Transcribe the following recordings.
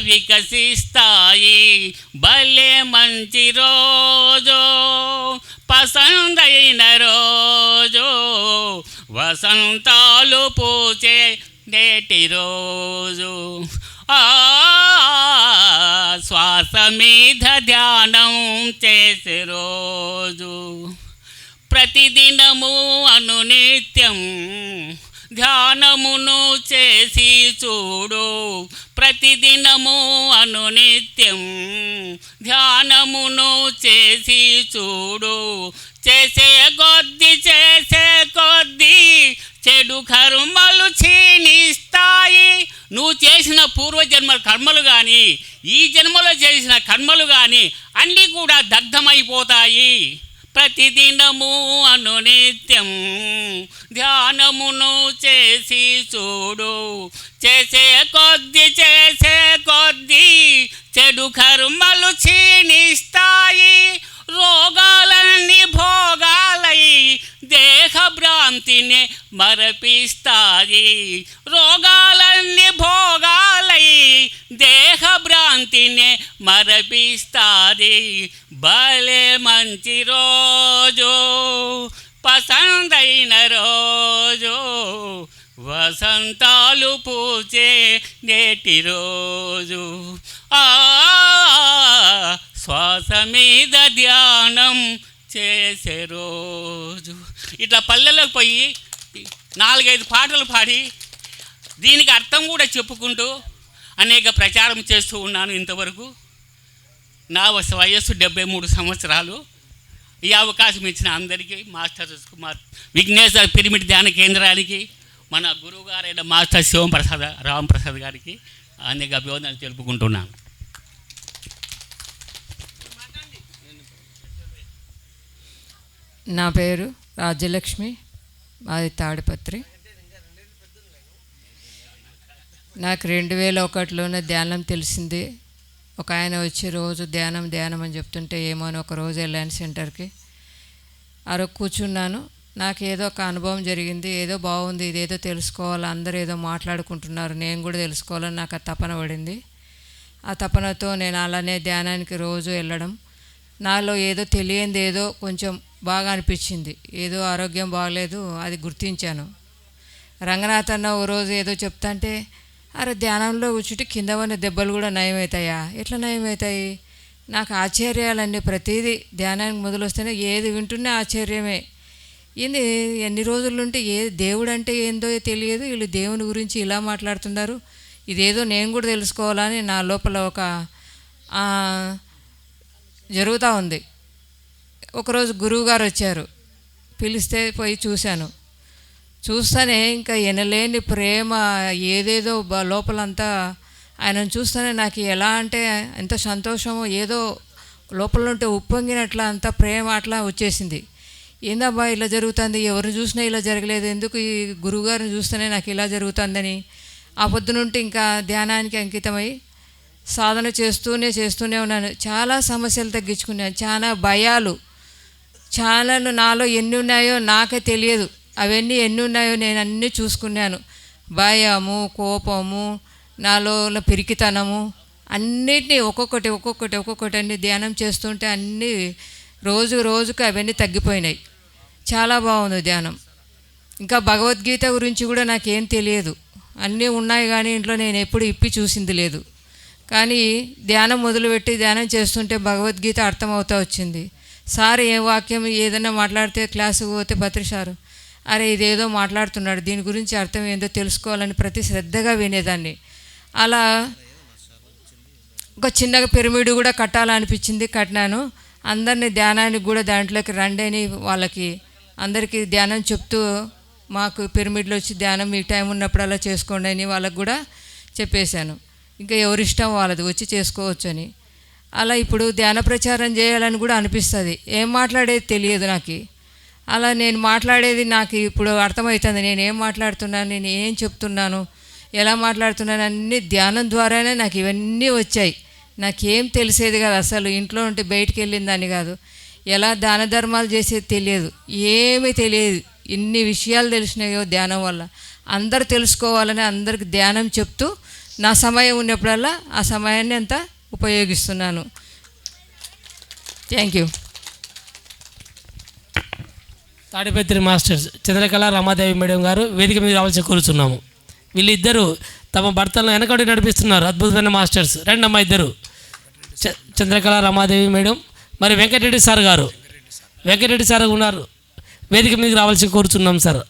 వికసిస్తాయి. భలే మంచి రోజు, పసందైన రోజు, వసంతాలు పూచే నేటి రోజు. శ్వాస మీద ధ్యానం చేసే రోజు. ప్రతిదినము అనునిత్యం ధ్యానమును చేసి చూడు. ప్రతిదినము అనునిత్యం ధ్యానమును చేసి చూడు. చేసే కొద్దీ చెడు కర్మలు క్షీణిస్తాయి. నువ్వు చేసిన పూర్వజన్మల కర్మలు కానీ ఈ జన్మలో చేసిన కర్మలు కానీ అన్నీ కూడా దగ్ధమైపోతాయి. ప్రతిదినము అనునిత్యం ధ్యానమును చేసి చూడు. చేసే కొద్దీ చెడు కర్మలు క్షీణిస్తాయి. రోగాలన్నీ భోగాలై దేహభ్రాంతిని మరపిస్తాయి. రోగాలన్నీ భోగాలై దేహభ్రాంతిని మరపిస్తాది. భలే మంచి రోజు, పసందైన రోజు, వసంతాలు పూచే నేటి రోజు. శ్వాస మీద ధ్యానం చేసే రోజు. ఇట్లా పల్లెలకు పోయి 4-5 పాటలు పాడి దీనికి అర్థం కూడా చెప్పుకుంటూ అనేక ప్రచారం చేస్తూ ఉన్నాను. ఇంతవరకు నా వయస్సు 73 సంవత్సరాలు. ఈ అవకాశం ఇచ్చిన అందరికీ, మాస్టర్ కుమార్ విఘ్నేశ్వర పిరమిడ్ ధ్యాన కేంద్రానికి, మన గురువుగారైన మాస్టర్ శివప్రసాద్ రాంప్రసాద్ గారికి అనేక అభివందనలు తెలుపుకుంటున్నాను. నా పేరు రాజ్యలక్ష్మి, మాది తాడిపత్రి. నాకు 2001లోనే ధ్యానం తెలిసింది. ఒక ఆయన వచ్చి రోజు ధ్యానం అని చెప్తుంటే ఏమో అని ఒక రోజు వెళ్ళాను సెంటర్కి. ఆ రోజు కూర్చున్నాను. నాకు ఏదో ఒక అనుభవం జరిగింది. ఏదో బాగుంది, ఇదేదో తెలుసుకోవాలి, అందరూ ఏదో మాట్లాడుకుంటున్నారు, నేను కూడా తెలుసుకోవాలని నాకు ఆ తపన పడింది. ఆ తపనతో నేను అలానే ధ్యానానికి రోజు వెళ్ళడం. నాలో ఏదో తెలియంది, ఏదో కొంచెం బాగా అనిపించింది. ఏదో ఆరోగ్యం బాగలేదు, అది గుర్తించాను. రంగనాథ్ అన్న ఓ రోజు ఏదో చెప్తాంటే, అరే ధ్యానంలో కూర్చుంటే కింద ఉన్న దెబ్బలు కూడా నయమవుతాయా? ఎట్లా నయమవుతాయి? నాకు ఆశ్చర్యాలన్నీ, ప్రతిదీ ధ్యానానికి మొదలొస్తేనే ఏది వింటున్నా ఆశ్చర్యమే. ఎన్ని రోజులు ఉంటే దేవుడు అంటే ఏందో తెలియదు, వీళ్ళు దేవుని గురించి ఇలా మాట్లాడుతున్నారు, ఇదేదో నేను కూడా తెలుసుకోవాలని నా లోపల ఒక జరుగుతూ ఉంది. ఒకరోజు గురువుగారు వచ్చారు, పిలిస్తే పోయి చూశాను. చూస్తేనే ఇంకా ఎనలేని ప్రేమ, ఏదేదో లోపలంతా ఆయనను చూస్తేనే నాకు ఎలా అంటే ఎంత సంతోషమో, ఏదో లోపల ఉంటే ఉప్పొంగినట్లా అంత ప్రేమ అట్లా వచ్చేసింది. ఏందబ్బా ఇలా జరుగుతుంది, ఎవరిని చూసినా ఇలా జరగలేదు, ఎందుకు ఈ గురువుగారిని చూస్తేనే నాకు ఇలా జరుగుతుందని ఆ పొద్దునుంటే ఇంకా ధ్యానానికి అంకితమై సాధన చేస్తూనే ఉన్నాను. చాలా సమస్యలు తగ్గించుకున్నాను. చాలా భయాలు, చాలా నాలో ఎన్ని ఉన్నాయో నాకే తెలియదు. అవన్నీ ఎన్ని ఉన్నాయో నేను అన్నీ చూసుకున్నాను. భయము, కోపము, నాలో పిరికితనము, అన్నిటినీ ఒక్కొక్కటి అన్ని ధ్యానం చేస్తుంటే అన్నీ రోజుకు అవన్నీ తగ్గిపోయినాయి. చాలా బాగుంది ధ్యానం. ఇంకా భగవద్గీత గురించి కూడా నాకేం తెలియదు. అన్నీ ఉన్నాయి కానీ ఇంట్లో నేను ఎప్పుడు ఇప్పి చూసింది లేదు. కానీ ధ్యానం మొదలుపెట్టి ధ్యానం చేస్తుంటే భగవద్గీత అర్థమవుతూ వచ్చింది. సార్ ఏ వాక్యం ఏదైనా మాట్లాడితే క్లాసుకు పోతే భద్రి సారు, అరే ఇదేదో మాట్లాడుతున్నాడు, దీని గురించి అర్థం ఏందో తెలుసుకోవాలని ప్రతి శ్రద్ధగా వినేదాన్ని. అలా ఒక చిన్నగా పిరమిడ్ కూడా కట్టాలనిపించింది, కట్టినాను. అందరినీ ధ్యానానికి కూడా దాంట్లోకి రండి అని వాళ్ళకి అందరికీ ధ్యానం చెప్తూ, మాకు పిరమిడ్లో వచ్చి ధ్యానం మీ టైం ఉన్నప్పుడు అలా చేసుకోండి అని వాళ్ళకు కూడా చెప్పేశాను. ఇంకా ఎవరిష్టం వాళ్ళది, వచ్చి చేసుకోవచ్చు అని. అలా ఇప్పుడు ధ్యాన ప్రచారం చేయాలని కూడా అనిపిస్తుంది. ఏం మాట్లాడేది తెలియదు నాకు. అలా నేను మాట్లాడేది నాకు ఇప్పుడు అర్థమవుతుంది. నేను ఏం మాట్లాడుతున్నాను, నేను ఏం చెప్తున్నాను, ఎలా మాట్లాడుతున్నాను, అన్నీ ధ్యానం ద్వారానే నాకు ఇవన్నీ వచ్చాయి. నాకేం తెలిసేది కాదు అసలు. ఇంట్లో ఉంటే బయటికి వెళ్ళిందని కాదు, ఎలా దాన ధర్మాలు చేసేది తెలియదు, ఏమీ తెలియదు. ఇన్ని విషయాలు తెలిసినాయో ధ్యానం వల్ల. అందరు తెలుసుకోవాలని అందరికి ధ్యానం చెప్తూ నా సమయం ఉన్నప్పుడల్లా ఆ సమయాన్ని అంతా ఉపయోగిస్తున్నాను. Thank you. Tadipatri masters Chandrakala Ramadevi madam గారు వేదిక మీద రావాల్సి కోరుచున్నాము. వీళ్ళిద్దరూ తమ భర్తలను వెనకడి నడిపిస్తున్నారు. అద్భుతమైన మాస్టర్స్. రెండమ్మ ఇద్దరు, చంద్రకళ రమాదేవి మేడం మరి వెంకటరెడ్డి సార్ గారు. వెంకటరెడ్డి సార్ ఉన్నారు, వేదిక మీదకి రావాల్సి కోరుచున్నాం సార్.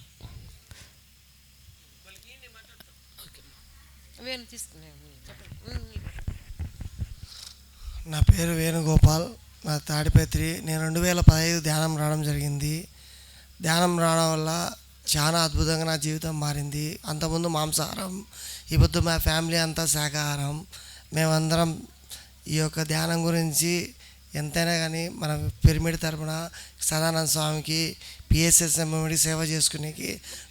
నా పేరు వేణుగోపాల్, నా తాడిపత్రి. నేను 2015 ధ్యానం రావడం జరిగింది. ధ్యానం రావడం వల్ల చాలా అద్భుతంగా నా జీవితం మారింది. అంతకుముందు మాంసాహారం, ఇప్పుడు మా ఫ్యామిలీ అంతా శాకాహారం. మేమందరం ఈ యొక్క ధ్యానం గురించి ఎంతైనా కానీ మన పిరమిడ్ తరపున సదానంద స్వామికి పిఎస్ఎస్ఎండి సేవ చేసుకునేకి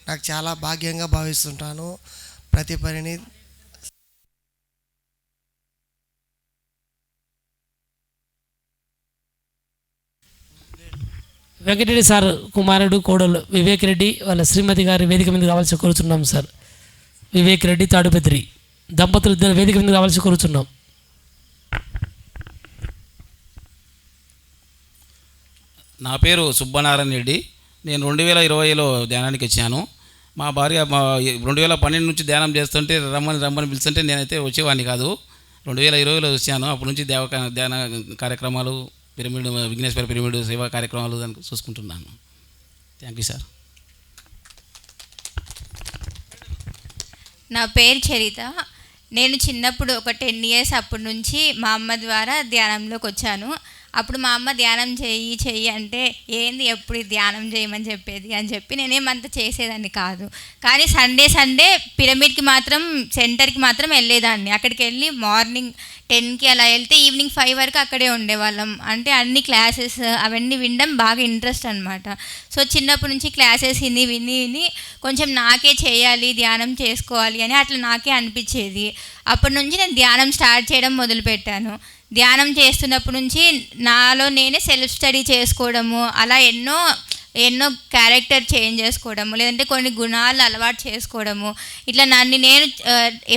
నాకు చాలా భాగ్యంగా భావిస్తుంటాను. ప్రతి పనిని వెంకటరెడ్డి సార్ కుమారుడు కోడలు వివేక్ రెడ్డి వాళ్ళ శ్రీమతి గారి వేదిక మీద రావాల్సి కోరుచున్నాం సార్. వివేక్ రెడ్డి తాడుపత్రి దంపతులు ఇద్దరు వేదిక మీద రావాల్సి కోరుచున్నాం. నా పేరు సుబ్బనారాయణ రెడ్డి. నేను 2020లో ధ్యానానికి వచ్చాను. మా భార్య 2012 నుంచి ధ్యానం చేస్తుంటే రమ్మని పిలుస్తుంటే నేనైతే వచ్చేవాడిని కాదు. 2020లో వచ్చాను. అప్పటి నుంచి ధ్యాన కార్యక్రమాలు, పిరమిడ్, విఘ్నేశ్వర పిరమిడ్ సేవా కార్యక్రమాలు దానికి చూసుకుంటున్నాను. Thank you sir. నా పేరు చరిత. నేను చిన్నప్పుడు ఒక 10 years అప్పటి నుంచి మా అమ్మ ద్వారా ధ్యానంలోకి వచ్చాను. అప్పుడు మా అమ్మ ధ్యానం చెయ్యి అంటే ఏంది ఎప్పుడు ధ్యానం చేయమని చెప్పేది అని చెప్పి నేనేమంత చేసేదాన్ని కాదు. కానీ సండే పిరమిడ్కి మాత్రం, సెంటర్కి మాత్రం వెళ్ళేదాన్ని. అక్కడికి వెళ్ళి మార్నింగ్ 10కి అలా వెళ్తే ఈవినింగ్ 5 వరకు అక్కడే ఉండేవాళ్ళం. అంటే అన్ని క్లాసెస్ అవన్నీ వినడం బాగా ఇంట్రెస్ట్ అనమాట. సో చిన్నప్పటి నుంచి క్లాసెస్ విని కొంచెం నాకే చేయాలి, ధ్యానం చేసుకోవాలి అని అట్లా నాకే అనిపించేది. అప్పటి నుంచి నేను ధ్యానం స్టార్ట్ చేయడం మొదలుపెట్టాను. ధ్యానం చేస్తున్నప్పటి నుంచి నాలో నేనే సెల్ఫ్ స్టడీ చేసుకోవడము, అలా ఎన్నో క్యారెక్టర్ చేంజ్ చేసుకోవడము, లేదంటే కొన్ని గుణాలు అలవాటు చేసుకోవడము, ఇట్లా నన్ను నేను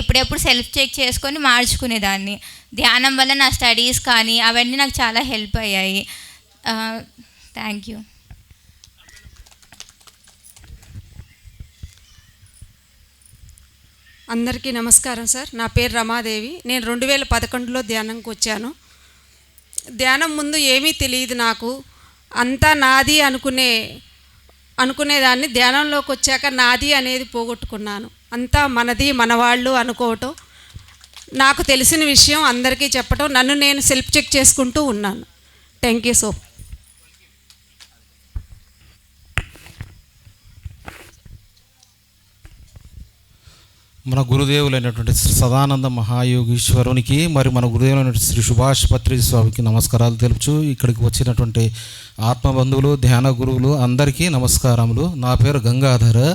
ఎప్పుడెప్పుడు సెల్ఫ్ చెక్ చేసుకొని మార్చుకునేదాన్ని. ధ్యానం వల్ల నా స్టడీస్ కానీ అవన్నీ నాకు చాలా హెల్ప్ అయ్యాయి. Thank you. అందరికీ నమస్కారం సార్. నా పేరు రమాదేవి. నేను 2011లో ధ్యానంకి వచ్చాను. ధ్యానం ముందు ఏమీ తెలియదు నాకు. అంతా నాది అనుకునేదాన్ని. ధ్యానంలోకి వచ్చాక నాది అనేది పోగొట్టుకున్నాను. అంతా మనది, మనవాళ్ళు అనుకోవటం, నాకు తెలిసిన విషయం అందరికీ చెప్పటం, నన్ను నేను సెల్ఫ్ చెక్ చేసుకుంటూ ఉన్నాను. Thank you so. మన గురుదేవులైనటువంటి శ్రీ సదానంద మహాయోగీశ్వరునికి మరి మన గురుదేవులైనటువంటి శ్రీ సుభాష్ పత్రి స్వామికి నమస్కారాలు తెలుపుచు ఇక్కడికి వచ్చినటువంటి ఆత్మబంధువులు, ధ్యాన గురువులు అందరికీ నమస్కారములు. నా పేరు గంగాధర్.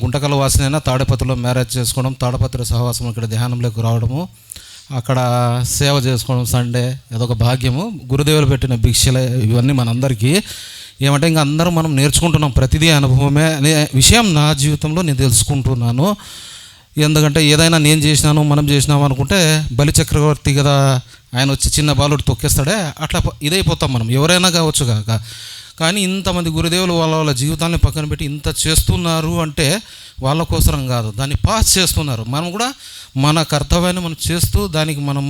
గుంటకల వాసినైనా తాడిపత్రిలో మ్యారేజ్ చేసుకోవడం, తాడిపత్రి సహవాసం ఇక్కడ ధ్యానంలోకి రావడము, అక్కడ సేవ చేసుకోవడం సండే అదొక భాగ్యము. గురుదేవులు పెట్టిన భిక్షలే ఇవన్నీ మనందరికీ. ఏమంటే ఇంకా అందరం మనం నేర్చుకుంటున్నాం, ప్రతిదీ అనుభవమే అనే విషయం నా జీవితంలో నేను తెలుసుకుంటున్నాను. ఎందుకంటే ఏదైనా నేను చేసినాను, మనం చేసినాము అనుకుంటే బలి చక్రవర్తి కదా, ఆయన వచ్చి చిన్న బాలుడు తొక్కేస్తాడే, అట్లా ఇదైపోతాం మనం, ఎవరైనా కావచ్చు కాక. కానీ ఇంతమంది గురుదేవులు వాళ్ళ జీవితాన్ని పక్కన పెట్టి ఇంత చేస్తున్నారు అంటే వాళ్ళ కోసరం కాదు, దాన్ని పాస్ చేస్తున్నారు. మనం కూడా మన కర్తవ్యాన్ని మనం చేస్తూ దానికి మనం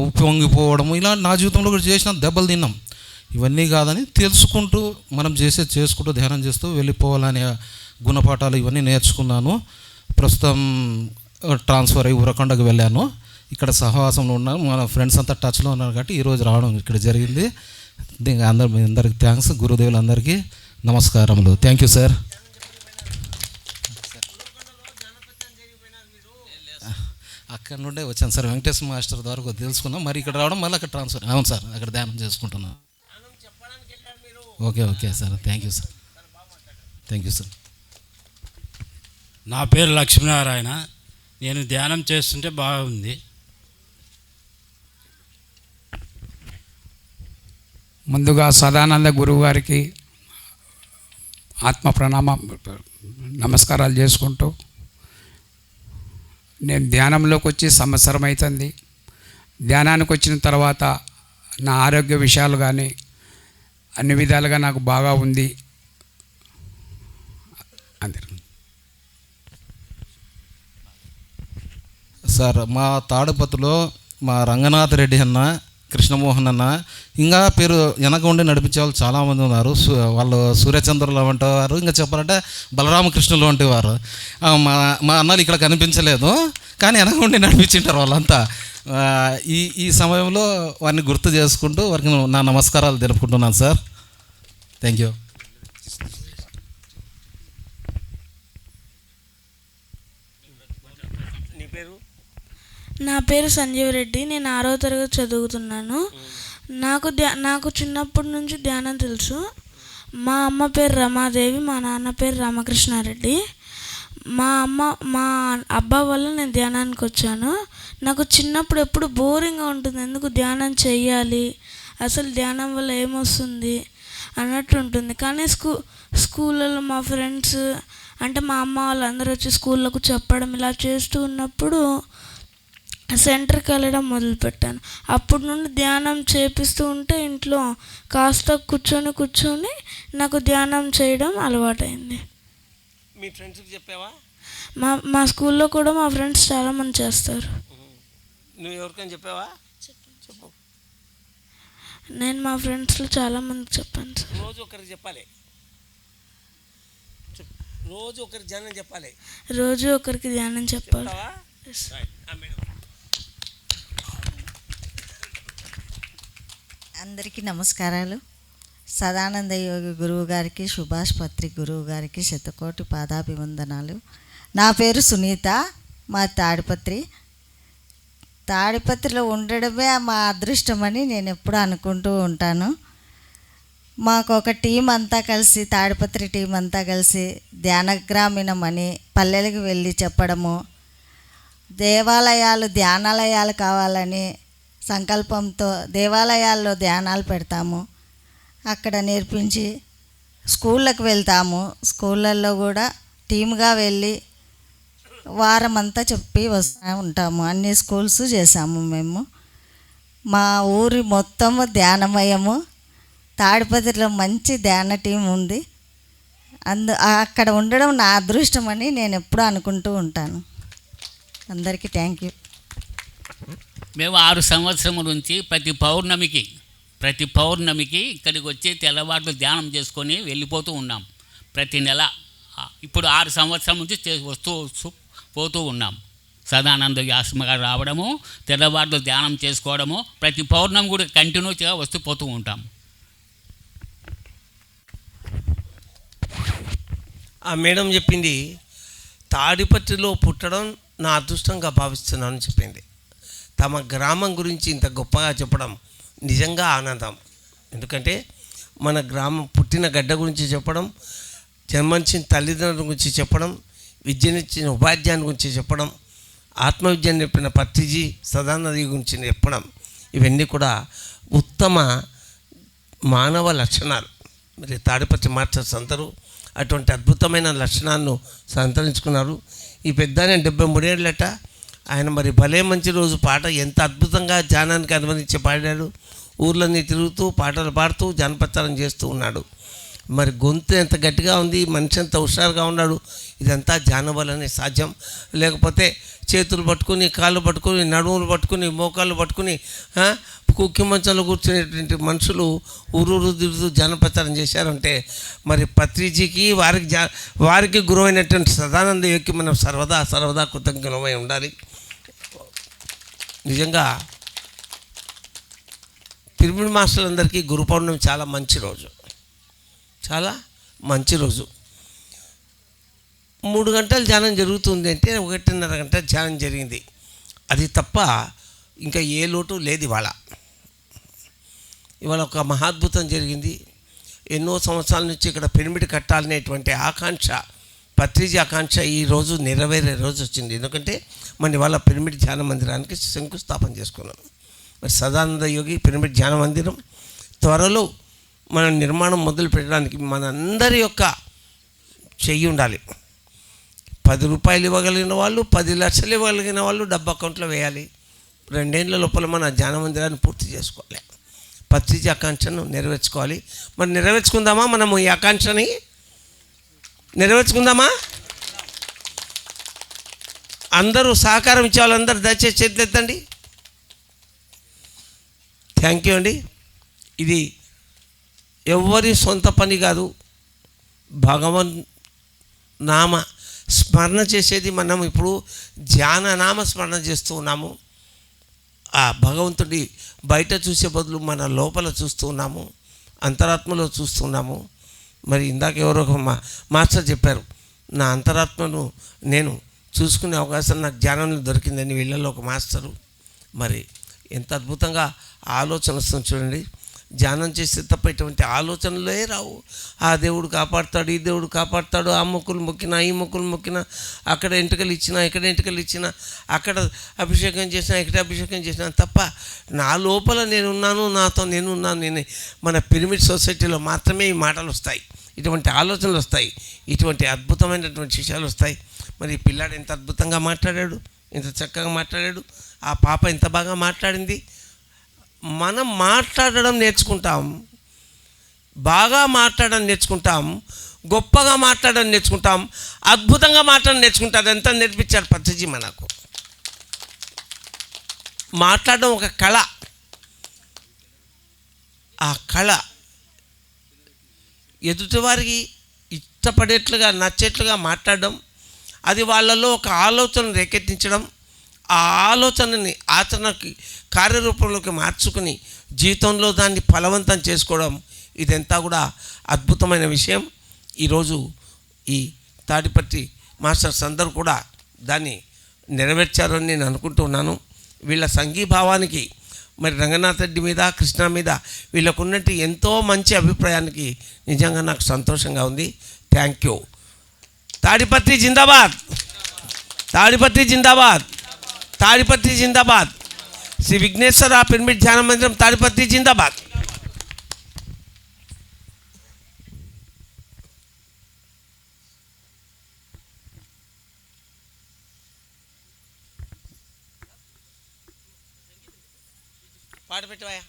ఉప్పొంగిపోవడము, ఇలా నా జీవితంలో కూడా చేసిన దెబ్బలు తిన్నాం. ఇవన్నీ కాదని తెలుసుకుంటూ మనం చేసుకుంటూ ధ్యానం చేస్తూ వెళ్ళిపోవాలనే గుణపాఠాలు ఇవన్నీ నేర్చుకున్నాను. ప్రస్తుతం ట్రాన్స్ఫర్ అయ్యి ఉరకొండకు వెళ్ళాను. ఇక్కడ సహవాసంలో ఉన్నాను, మన ఫ్రెండ్స్ అంతా టచ్లో ఉన్నారు కాబట్టి ఈరోజు రావడం ఇక్కడ జరిగింది. దీనికి అందరికి థ్యాంక్స్. గురుదేవులందరికీ నమస్కారములు. Thank you sir. అక్కడ నుండే వచ్చాను సార్, వెంకటేశ్వర మాస్టర్ ద్వారా తెలుసుకున్నాం. మరి ఇక్కడ రావడం మళ్ళీ అక్కడ ట్రాన్స్ఫర్. అవును సార్, అక్కడ ధ్యానం చేసుకుంటున్నాను. Okay sir, thank you sir. Thank you sir. నా పేరు లక్ష్మీనారాయణ. నేను ధ్యానం చేస్తుంటే బాగుంది. ముందుగా సదానంద గురువు గారికి నమస్కారాలు చేసుకుంటూ నేను ధ్యానంలోకి వచ్చి సంవత్సరం అవుతుంది. ధ్యానానికి వచ్చిన తర్వాత నా ఆరోగ్య విషయాలు కానీ అన్ని విధాలుగా నాకు బాగా ఉంది. అందరు సార్, మా తాడుపత్రిలో మా రంగనాథ్ రెడ్డి అన్న, కృష్ణమోహన్ అన్న, ఇంకా పేరు వెనక ఉండి నడిపించే వాళ్ళు చాలామంది ఉన్నారు. వాళ్ళు సూర్యచంద్రులు వంటి వారు, ఇంకా చెప్పాలంటే బలరామకృష్ణులు వంటి వారు. మా అన్నలు ఇక్కడ కనిపించలేదు, కానీ వెనక ఉండి నడిపించింటారు వాళ్ళంతా. ఈ సమయంలో వారిని గుర్తు చేసుకుంటూ వారికి నా నమస్కారాలు తెలుపుకుంటున్నాను సార్. Thank you. నా పేరు సంజీవ్ రెడ్డి. నేను 6వ తరగతి చదువుతున్నాను. నాకు చిన్నప్పటి నుంచి ధ్యానం తెలుసు. మా అమ్మ పేరు రమాదేవి, మా నాన్న పేరు రామకృష్ణారెడ్డి. మా అబ్బా వల్ల నేను ధ్యానానికి వచ్చాను. నాకు చిన్నప్పుడు ఎప్పుడు బోరింగ్గా ఉంటుంది, ఎందుకు ధ్యానం చెయ్యాలి, అసలు ధ్యానం వల్ల ఏమొస్తుంది అన్నట్టు ఉంటుంది. కానీ స్కూళ్ళలో మా ఫ్రెండ్స్ అంటే మా అమ్మ వాళ్ళందరూ వచ్చి స్కూళ్ళకు చెప్పడం ఇలా చేస్తూ ఉన్నప్పుడు సెంటర్కి వెళ్ళడం మొదలుపెట్టాను. అప్పటి నుండి ధ్యానం చేపిస్తూ ఉంటే ఇంట్లో కాస్త కూర్చొని నాకు ధ్యానం చేయడం అలవాటైంది. మీ ఫ్రెండ్స్కి చెప్పావా? మా స్కూల్లో కూడా మా ఫ్రెండ్స్ చాలామంది చేస్తారు. నువ్వు ఎవరికైనా చెప్పావా? చెప్పు. నేను మా ఫ్రెండ్స్లో చాలామందికి చెప్పాను సార్. రోజు ఒకరికి చెప్పాలి. రోజు ఒకరికి ధ్యానం చెప్పాలి. రోజు ఒకరికి ధ్యానం చెప్పాలి. అందరికీ నమస్కారాలు. సదానంద యోగి గురువు గారికి, సుభాష్ పత్రి గురువు గారికి శతకోటి పాదాభివందనాలు. నా పేరు సునీత, మా తాడిపత్రిలో ఉండడమే మా అదృష్టమని నేను ఎప్పుడూ అనుకుంటూ ఉంటాను. మాకు ఒక టీం అంతా కలిసి, తాడిపత్రి టీం అంతా కలిసి ధ్యానగ్రామీణం అని పల్లెలకు వెళ్ళి చెప్పడము, ధ్యానాలయాలు కావాలని సంకల్పంతో దేవాలయాల్లో ధ్యానాలు పెడతాము. అక్కడ నేర్పించి స్కూళ్ళకు వెళ్తాము. స్కూళ్ళల్లో కూడా టీమ్గా వెళ్ళి వారం అంతా చెప్పి వస్తూ ఉంటాము. అన్ని స్కూల్స్ చేసాము మేము. మా ఊరి మొత్తము ధ్యానమయము. తాడిపత్రిలో మంచి ధ్యాన టీం ఉంది. అక్కడ ఉండడం నా అదృష్టం అని నేను ఎప్పుడూ అనుకుంటూ ఉంటాను. అందరికీ థ్యాంక్ యూ. మేము 6 సంవత్సరముల నుంచి ప్రతి పౌర్ణమికి ఇక్కడికి వచ్చి తెల్లవారులు ధ్యానం చేసుకొని వెళ్ళిపోతూ ఉన్నాం. ప్రతి నెల ఇప్పుడు 6 సంవత్సరం నుంచి పోతూ ఉన్నాం. సదానంద ఆశ్రమ గారు రావడము, తెల్లవారులు ధ్యానం చేసుకోవడము, ప్రతి పౌర్ణమి కూడా కంటిన్యూగా పోతూ ఉంటాం. ఆ మేడం చెప్పింది, తాడిపత్రిలో పుట్టడం నా అదృష్టంగా భావిస్తున్నానని చెప్పింది. తమ గ్రామం గురించి ఇంత గొప్పగా చెప్పడం నిజంగా ఆనందం. ఎందుకంటే మన గ్రామం పుట్టిన గడ్డ గురించి చెప్పడం, జన్మించిన తల్లిదండ్రుల గురించి చెప్పడం, విద్యనిచ్చిన ఉపాధ్యాయుని గురించి చెప్పడం, ఆత్మవిద్యను నేర్పిన పత్రిజీ సదానంద గురించి చెప్పడం, ఇవన్నీ కూడా ఉత్తమ మానవ లక్షణాలు. మరి తాడిపత్రి మాస్టర్స్ అందరూ అటువంటి అద్భుతమైన లక్షణాలను సంతరించుకున్నారు. ఈ పెద్ద 73 ఏళ్ళట. ఆయన మరి భలే మంచి రోజు పాట ఎంత అద్భుతంగా ధ్యానానికి అనుమతించి పాడాడు. ఊర్లన్నీ తిరుగుతూ పాటలు పాడుతూ జానపత్రం చేస్తూ ఉన్నాడు. మరి గొంతు ఎంత గట్టిగా ఉంది, మనిషి ఎంత హుషారుగా ఉన్నాడు. ఇదంతా ధ్యానం వల్లనే సాధ్యం. లేకపోతే చేతులు పట్టుకుని, కాళ్ళు పట్టుకుని, నడుములు పట్టుకుని, మోకాళ్ళు పట్టుకుని కుక్కి మంచంలో కూర్చునేటువంటి మనుషులు ఊరూరు తిరుగుతూ జానపత్రం చేశారంటే మరి పత్రిజీకి వారికి గురువైనటువంటి సదానంద యోగికి మనం సర్వదా కృతజ్ఞమై ఉండాలి. నిజంగా పిరమిడ్ మాస్టర్లందరికీ గురు పౌర్ణమి చాలా మంచి రోజు. 3 గంటలు ధ్యానం జరుగుతుంది అంటే 1.5 గంట ధ్యానం జరిగింది. అది తప్ప ఇంకా ఏ లోటు లేదు. ఇవాళ ఒక మహాద్భుతం జరిగింది. ఎన్నో సంవత్సరాల నుంచి ఇక్కడ పిరమిడ్ కట్టాలనేటువంటి ఆకాంక్ష, పత్రిజీ ఆకాంక్ష ఈరోజు నెరవేరే రోజు వచ్చింది. ఎందుకంటే మన ఇవాళ పిరమిడ్ ధ్యాన మందిరానికి శంకుస్థాపన చేసుకున్నాం. మరి సదానంద యోగి పిరమిడ్ ధ్యాన మందిరం త్వరలో మన నిర్మాణం మొదలు పెట్టడానికి మనందరి యొక్క చెయ్యి ఉండాలి. రూపాయలు ఇవ్వగలిగిన వాళ్ళు, 10 లక్షలు ఇవ్వగలిగిన వాళ్ళు డబ్బు అకౌంట్లో వేయాలి. 2 ఏళ్ళ లోపల మన ధ్యాన మందిరాన్ని పూర్తి చేసుకోవాలి, పత్రిజీ ఆకాంక్షను నెరవేర్చుకోవాలి. మరి నెరవేర్చుకుందామా? మనము ఈ ఆకాంక్షని నెరవేర్చుకుందామా? అందరూ సహకారం ఇచ్చే వాళ్ళందరూ దయచేసి చేతులు ఎత్తండి. థ్యాంక్ యూ అండి. ఇది ఎవరి సొంత పని కాదు, భగవన్ నామ స్మరణ చేసేది. మనం ఇప్పుడు ధ్యాన నామ స్మరణ చేస్తూ ఉన్నాము. ఆ భగవంతుడి బయట చూసే బదులు మన లోపల చూస్తూ ఉన్నాము, అంతరాత్మలో చూస్తున్నాము. మరి ఇందాక ఎవరో ఒక మాస్టర్ చెప్పారు, నా అంతరాత్మను నేను చూసుకునే అవకాశం నాకు ధ్యానంలో దొరికిందని. వీళ్ళల్లో ఒక మాస్టరు. మరి ఎంత అద్భుతంగా ఆలోచన వస్తుంది చూడండి. ధ్యానం చేస్తే తప్ప ఇటువంటి ఆలోచనలే రావు. ఆ దేవుడు కాపాడుతాడు, ఈ దేవుడు కాపాడుతాడు, ఆ మొక్కులు మొక్కినా, ఈ మొక్కులు మొక్కినా, అక్కడ ఎంటుకలు ఇచ్చినా, ఇక్కడ ఎంటుకలు ఇచ్చినా, అక్కడ అభిషేకం చేసినా, ఇక్కడ అభిషేకం చేసినా తప్ప నా లోపల నేనున్నాను, నాతో నేనున్నాను, నేను మన పిరమిడ్ సొసైటీలో మాత్రమే ఈ మాటలు వస్తాయి, ఇటువంటి ఆలోచనలు వస్తాయి, ఇటువంటి అద్భుతమైనటువంటి విషయాలు వస్తాయి. మరి పిల్లాడు ఎంత అద్భుతంగా మాట్లాడాడు, ఎంత చక్కగా మాట్లాడాడు, ఆ పాప ఎంత బాగా మాట్లాడింది. మనం మాట్లాడడం నేర్చుకుంటాం, బాగా మాట్లాడడం నేర్చుకుంటాం, గొప్పగా మాట్లాడడం నేర్చుకుంటాం, అద్భుతంగా మాట్లాడడం నేర్చుకుంటాం. ఎంత నేర్పించారు పత్రిజీ మనకు. మాట్లాడడం ఒక కళ. ఆ కళ ఎదుటివారికి ఇష్టపడేట్లుగా, నచ్చేట్లుగా మాట్లాడడం, అది వాళ్ళలో ఒక ఆలోచన రేకెత్తించడం, ఆ ఆలోచనని ఆచరణకి కార్యరూపంలోకి మార్చుకుని జీవితంలో దాన్ని ఫలవంతం చేసుకోవడం, ఇదంతా కూడా అద్భుతమైన విషయం. ఈరోజు ఈ తాడిపత్రి మాస్టర్స్ అందరూ కూడా దాన్ని నెరవేర్చారని నేను అనుకుంటున్నాను. వీళ్ళ సంఘీభావానికి, మరి రంగనాథ్ రెడ్డి మీద, కృష్ణ మీద వీళ్ళకున్నట్టు ఎంతో మంచి అభిప్రాయానికి నిజంగా నాకు సంతోషంగా ఉంది. Thank you. తాడిపత్రి జిందాబాద్, తాడిపత్రి జిందాబాద్, తాడిపత్రి జిందాబాద్. శ్రీ విఘ్నేశ్వర పిరమిడ్ ధ్యాన మందిరం తాడిపత్రి జిందాబాద్. పాట పెట్టవా?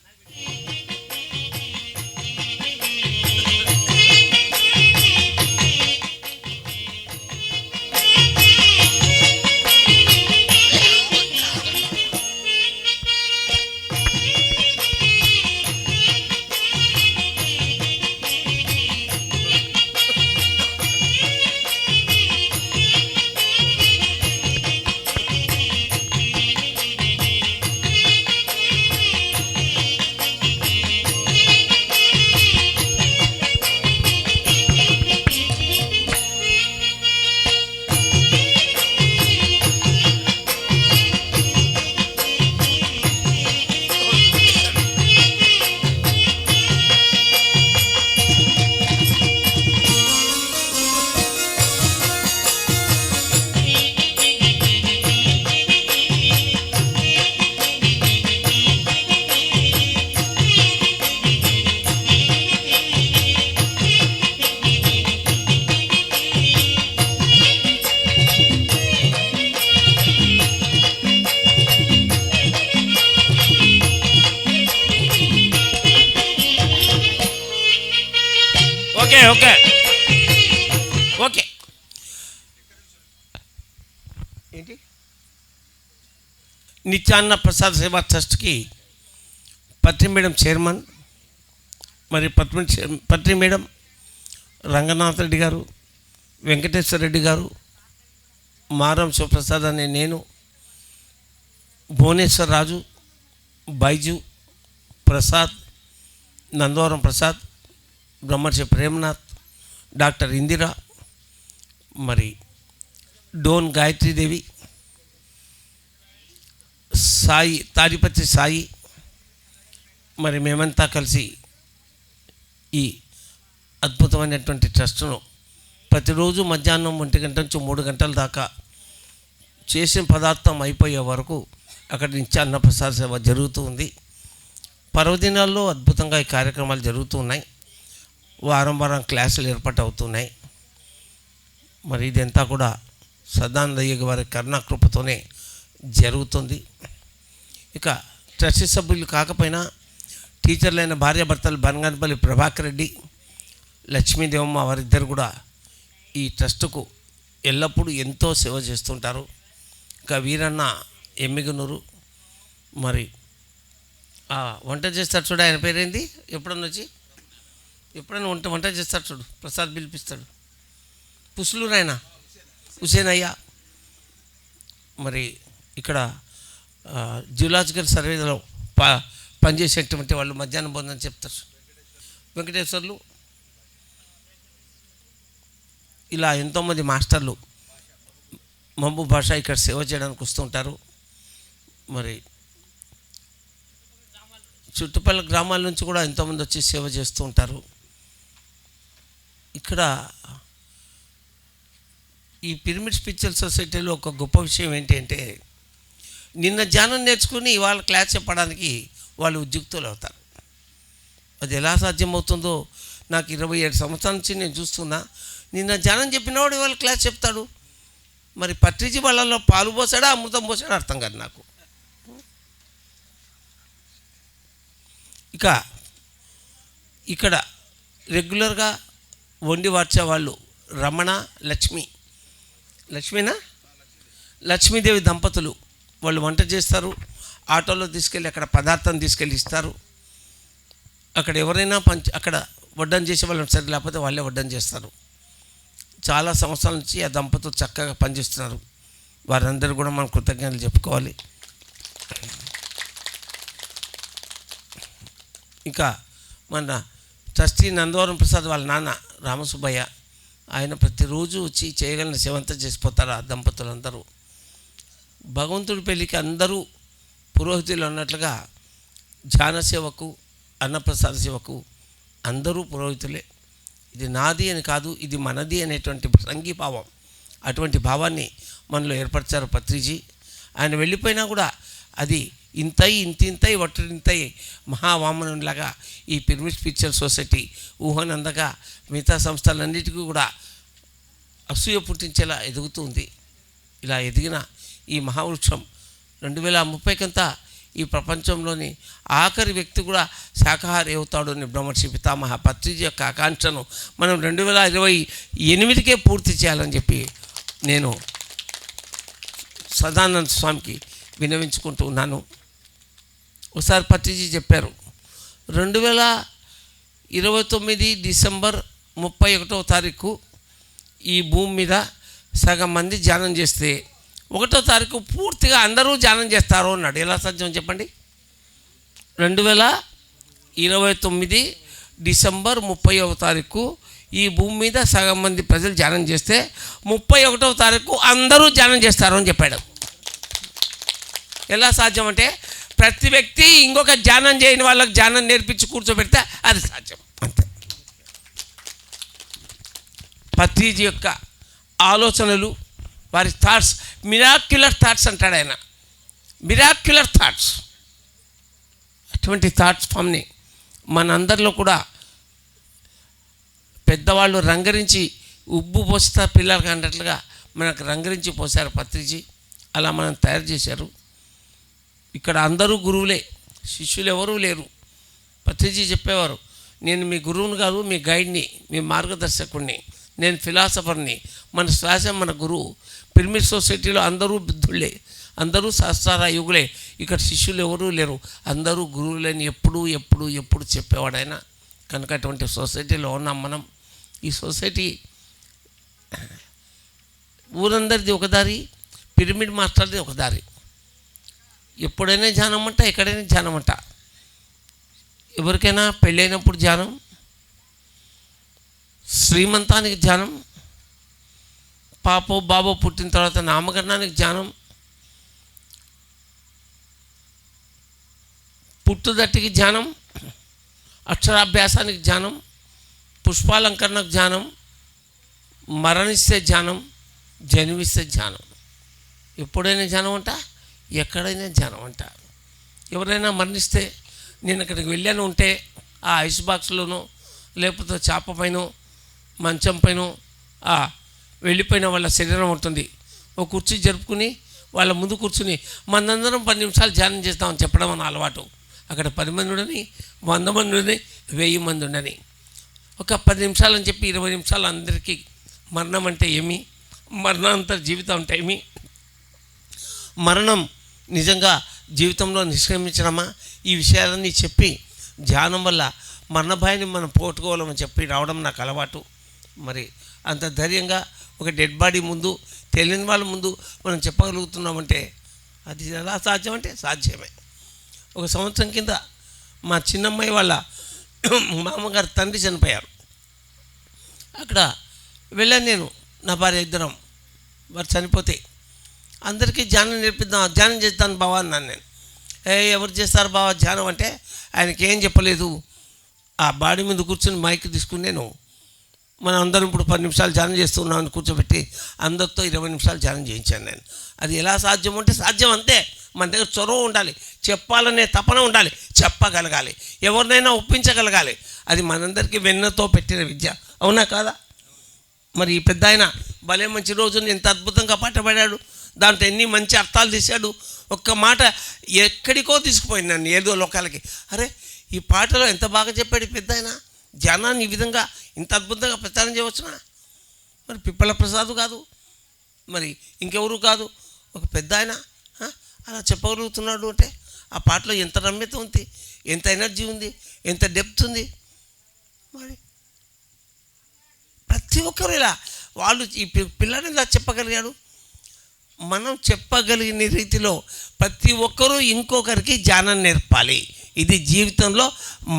Okay okay. ఏంటి నిత్యాన్న ప్రసాద్ సేవా ట్రస్ట్కి పత్రి మేడం చైర్మన్, మరి పత్రి మేడం, రంగనాథ్ రెడ్డి గారు, వెంకటేశ్వర రెడ్డి గారు, మారం శివప్రసాద్ అనే నేను, భువనేశ్వర్ రాజు, బైజు ప్రసాద్, నందవరం ప్రసాద్, బ్రహ్మర్షి ప్రేమనాథ్, డాక్టర్ ఇందిరా, మరి డోన్ గాయత్రీదేవి, సాయి, తాడిపత్రి సాయి, మరి మేమంతా కలిసి ఈ అద్భుతమైనటువంటి ట్రస్టును ప్రతిరోజు మధ్యాహ్నం 1 గంట నుంచి 3 గంటల దాకా చేసిన పదార్థం అయిపోయే వరకు అక్కడ నుంచి అన్నప్రసాద సేవ జరుగుతూ ఉంది. పర్వదినాల్లో అద్భుతంగా ఈ కార్యక్రమాలు జరుగుతూ ఉన్నాయి. వారం వారం క్లాసులు ఏర్పాటు అవుతున్నాయి. మరి ఇదంతా కూడా సదానందయ్య వారి కరుణాకృపతోనే జరుగుతుంది. ఇక ట్రస్టీ సభ్యులు కాకపోయినా టీచర్లైన భార్యాభర్తలు బనగానపల్లి ప్రభాకర్ రెడ్డి, లక్ష్మీదేవమ్మ వారిద్దరు కూడా ఈ ట్రస్టుకు ఎల్లప్పుడూ ఎంతో సేవ చేస్తుంటారు. ఇంకా వీరన్న ఎమ్మిగనూరు, మరి వంట చేస్తాడు చూడు, ఆయన పేరేంది, ఎప్పుడన్నా వంట చేస్తాడు చూడు, ప్రసాద్ పిలిపిస్తాడు, పుసులూరు ఆయన హుసేన్ అయ్య. మరి ఇక్కడ జియోలాజికల్ సర్వేలో పనిచేసేటువంటి వాళ్ళు మధ్యాహ్నం భోజనం చెప్తారు, వెంకటేశ్వర్లు. ఇలా ఎంతోమంది మాస్టర్లు మహబూబ్ బాషా ఇక్కడ సేవ చేయడానికి వస్తుంటారు. మరి చుట్టుపక్కల గ్రామాల నుంచి కూడా ఎంతోమంది వచ్చి సేవ చేస్తూ ఉంటారు. ఇక్కడ ఈ పిరమిడ్ స్పిరిచువల్ సొసైటీలో ఒక గొప్ప విషయం ఏంటి అంటే, నిన్న ధ్యానం నేర్చుకుని ఇవాళ క్లాస్ చెప్పడానికి వాళ్ళు ఉద్యుక్తులు అవుతారు. అది ఎలా సాధ్యమవుతుందో నాకు 27 సంవత్సరాల నుంచి నేను చూస్తున్నా. నిన్న ధ్యానం చెప్పినవాడు ఇవాళ క్లాస్ చెప్తాడు. మరి పత్రిజీ వాళ్ళలో పాలు పోసాడా అమృతం పోసాడా అర్థం కాదు నాకు. ఇక ఇక్కడ రెగ్యులర్గా వండి వార్చే వాళ్ళు రమణ, లక్ష్మీదేవి దంపతులు. వాళ్ళు వంట చేస్తారు, ఆటోలో తీసుకెళ్ళి అక్కడ పదార్థం తీసుకెళ్ళి ఇస్తారు. అక్కడ ఎవరైనా అక్కడ వడ్డన చేసే వాళ్ళు సరే, లేకపోతే వాళ్ళే వడ్డన చేస్తారు. చాలా సంవత్సరాల నుంచి ఆ దంపతులు చక్కగా పనిచేస్తున్నారు. వారందరూ కూడా మనం కృతజ్ఞతలు చెప్పుకోవాలి. ఇంకా మన ట్రస్టీ నందవరం ప్రసాద్ వాళ్ళ నాన్న రామసుబ్బయ్య, ఆయన ప్రతిరోజు వచ్చి చేయగలిగిన సేవంతా చేసిపోతారు. ఆ దంపతులందరూ భగవంతుడి పెళ్ళికి అందరూ పురోహితులు అన్నట్లుగా ధ్యాన సేవకు, అన్నప్రసాద సేవకు అందరూ పురోహితులే. ఇది నాది అని కాదు, ఇది మనది అనేటువంటి సంఘీభావం, అటువంటి భావాన్ని మనలో ఏర్పరిచారు పత్రిజీ. ఆయన వెళ్ళిపోయినా కూడా అది ఇంతింతై వట్టింతై మహావామనులాగా ఈ పిరమిడ్ స్పిరిచువల్ సొసైటీ ఊహనందగా మిగతా సంస్థలన్నిటికీ కూడా అసూయ పుట్టించేలా ఎదుగుతుంది. ఇలా ఎదిగిన ఈ మహావృక్షం 2030కంతా ఈ ప్రపంచంలోని ఆఖరి వ్యక్తి కూడా శాకాహారి అవుతాడు అని బ్రహ్మర్షి పితామహ పత్రిజీ యొక్క ఆకాంక్షను మనం 2028కే పూర్తి చేయాలని చెప్పి నేను సదానంద స్వామికి వినవించుకుంటూ ఉన్నాను. ఒకసారి పత్రిజీ చెప్పారు, 2029 డిసెంబర్ 31వ తారీఖు ఈ భూమి మీద సగం మంది ధ్యానం చేస్తే 1వ తారీఖు పూర్తిగా అందరూ ధ్యానం చేస్తారు అన్నాడు. ఎలా సాధ్యం చెప్పండి? 2029 డిసెంబర్ 30వ తారీఖు ఈ భూమి మీద సగం మంది ప్రజలు ధ్యానం చేస్తే 31వ తారీఖు అందరూ ధ్యానం చేస్తారు అని చెప్పాడు. ఎలా సాధ్యం అంటే, ప్రతి వ్యక్తి ఇంకొక ధ్యానం చేయని వాళ్ళకి ధ్యానం నేర్పించి కూర్చోబెడితే అది సాధ్యం అంతే. పత్రిజీ యొక్క ఆలోచనలు, వారి థాట్స్, మిరాక్యులర్ థాట్స్ అంటాడు ఆయన, మిరాక్యులర్ థాట్స్. అటువంటి థాట్స్ ఫామ్ని మనందరిలో కూడా పెద్దవాళ్ళు రంగరించి ఉబ్బు పోస్తారు పిల్లలకి అన్నట్లుగా మనకు రంగరించి పోసారు పత్రిజీ. అలా మనం తయారు చేశారు. ఇక్కడ అందరూ గురువులే, శిష్యులు ఎవరూ లేరు. పత్రిజీ చెప్పేవారు, నేను మీ గురువుని కాదు, మీ గైడ్ని, మీ మార్గదర్శకుడిని, నేను ఫిలాసఫర్ని, మన శ్వాస మన గురువు. పిరమిడ్ సొసైటీలో అందరూ బుద్ధుళ్ళే, అందరూ సహస్రార యుగులే. ఇక్కడ శిష్యులు ఎవరూ లేరు, అందరూ గురువులని ఎప్పుడు చెప్పేవాడు ఆయన. కనుక అటువంటి సొసైటీలో ఉన్నాం మనం. ఈ సొసైటీ ఊరందరిది ఒక దారి, పిరమిడ్ మాస్టర్ది ఒక దారి. ఎప్పుడైనా ధ్యానం అంట, ఎక్కడైనా ధ్యానం అంట. ఎవరికైనా పెళ్ళైనప్పుడు ధ్యానం, శ్రీమంతానికి ధ్యానం, పాపో బాబో పుట్టిన తర్వాత నామకరణానికి ధ్యానం, పుట్టుదట్టికి ధ్యానం, అక్షరాభ్యాసానికి ధ్యానం, పుష్పాలంకరణకు ధ్యానం, మరణిస్తే ధ్యానం, జన్మిస్తే ధ్యానం. ఎప్పుడైనా ధ్యానం అంట, ఎక్కడైనా ధ్యానం అంట. ఎవరైనా మరణిస్తే, నేను అక్కడికి వెళ్ళాను ఉంటే ఆ ఐస్ బాక్స్లోనో లేకపోతే చాప పైన మంచం పైన వెళ్ళిపోయిన వాళ్ళ శరీరం ఉంటుంది. ఒక కుర్చీ జరుపుకుని వాళ్ళ ముందు కూర్చుని మనందరం 10 నిమిషాలు ధ్యానం చేస్తామని చెప్పడం అన్న అలవాటు. అక్కడ 10 మంది ఉండని, 100 మంది ఉండని, 1000 మంది ఉండని, ఒక 10 నిమిషాలు అని చెప్పి 20 నిమిషాలు అందరికీ మరణం అంటే ఏమి, మరణాంతర జీవితం అంటే ఏమి, మరణం నిజంగా జీవితంలో నిష్క్రమించడమా, ఈ విషయాలన్నీ చెప్పి ధ్యానం వల్ల మరణ భయాన్ని మనం పోగొట్టుకోవాలని చెప్పి రావడం నాకు అలవాటు. మరి అంత ధైర్యంగా ఒక డెడ్ బాడీ ముందు, తెలియని వాళ్ళ ముందు మనం చెప్పగలుగుతున్నామంటే అది ఎలా సాధ్యం అంటే సాధ్యమే. ఒక సంవత్సరం కింద మా చిన్నమ్మాయి వాళ్ళ మామగారు తండ్రి చనిపోయారు. అక్కడ వెళ్ళాను నేను, నా భార్య, ఇద్దరం. వారు చనిపోతే అందరికీ ధ్యానం నేర్పిద్దాం, ధ్యానం చేస్తాను బావా అన్నాను నేను. ఎవరు చేస్తారు బావా ధ్యానం అంటే ఆయనకి ఏం చెప్పలేదు. ఆ బాడీ మీద కూర్చొని మైక్ తీసుకుని నేను మనం అందరం ఇప్పుడు 10 నిమిషాలు ధ్యానం చేస్తున్నామని కూర్చోబెట్టి అందరితో 20 నిమిషాలు ధ్యానం చేయించాను నేను. అది ఎలా సాధ్యం అంటే సాధ్యం అంతే. మన దగ్గర చొరవ ఉండాలి, చెప్పాలనే తపన ఉండాలి, చెప్పగలగాలి, ఎవరినైనా ఒప్పించగలగాలి. అది మనందరికీ వెన్నతో పెట్టిన విద్య, అవునా కాదా? మరి ఈ పెద్ద ఆయన భలే మంచి రోజుని ఎంత అద్భుతంగా పాట పాడాడు, దాంట్లో ఎన్ని మంచి అర్థాలు తీశాడు. ఒక్క మాట ఎక్కడికో తీసుకుపోయింది నన్ను, ఏదో లోకాలకి. అరే ఈ పాటలో ఎంత బాగా చెప్పాడు పెద్ద ఆయన, ధ్యానాన్ని ఈ విధంగా ఇంత అద్భుతంగా ప్రచారం చేయవచ్చునా? మరి పిప్పల ప్రసాద్ కాదు, మరి ఇంకెవరు కాదు, ఒక పెద్ద ఆయన అలా చెప్పగలుగుతున్నాడు అంటే ఆ పాటలో ఎంత రమ్యత ఉంది, ఎంత ఎనర్జీ ఉంది, ఎంత డెప్త్ ఉంది. మరి ప్రతి ఒక్కరు ఇలా వాళ్ళు ఈ పిల్లని ఇలా చెప్పగలిగాడు. మనం చెప్పగలిగిన రీతిలో ప్రతి ఒక్కరూ ఇంకొకరికి ధ్యానం నేర్పాలి. ఇది జీవితంలో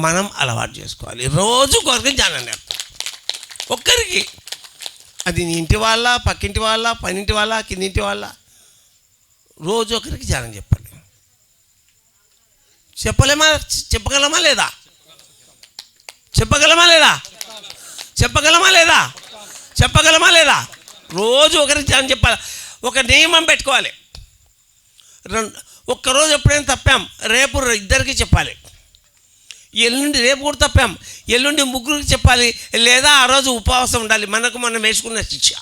మనం అలవాటు చేసుకోవాలి. రోజు ఒకరికి ధ్యానం నేర్పాలి, ఒక్కరికి. అది నీ ఇంటి వాళ్ళ, పక్కింటి వాళ్ళ, పనింటి వాళ్ళ, కిందింటి వాళ్ళ, రోజు ఒకరికి ధ్యానం చెప్పాలి. చెప్పగలమా లేదా? చెప్పగలమా లేదా? రోజు ఒకరికి ధ్యానం చెప్పాలి. ఒక నియమం పెట్టుకోవాలి. ఒక్కరోజు ఎప్పుడైనా తప్పాం, రేపు ఇద్దరికి చెప్పాలి. ఎల్లుండి రేపు కూడా తప్పాం, ఎల్లుండి ముగ్గురికి చెప్పాలి, లేదా ఆ రోజు ఉపవాసం ఉండాలి. మనకు మనం వేసుకున్న శిక్ష.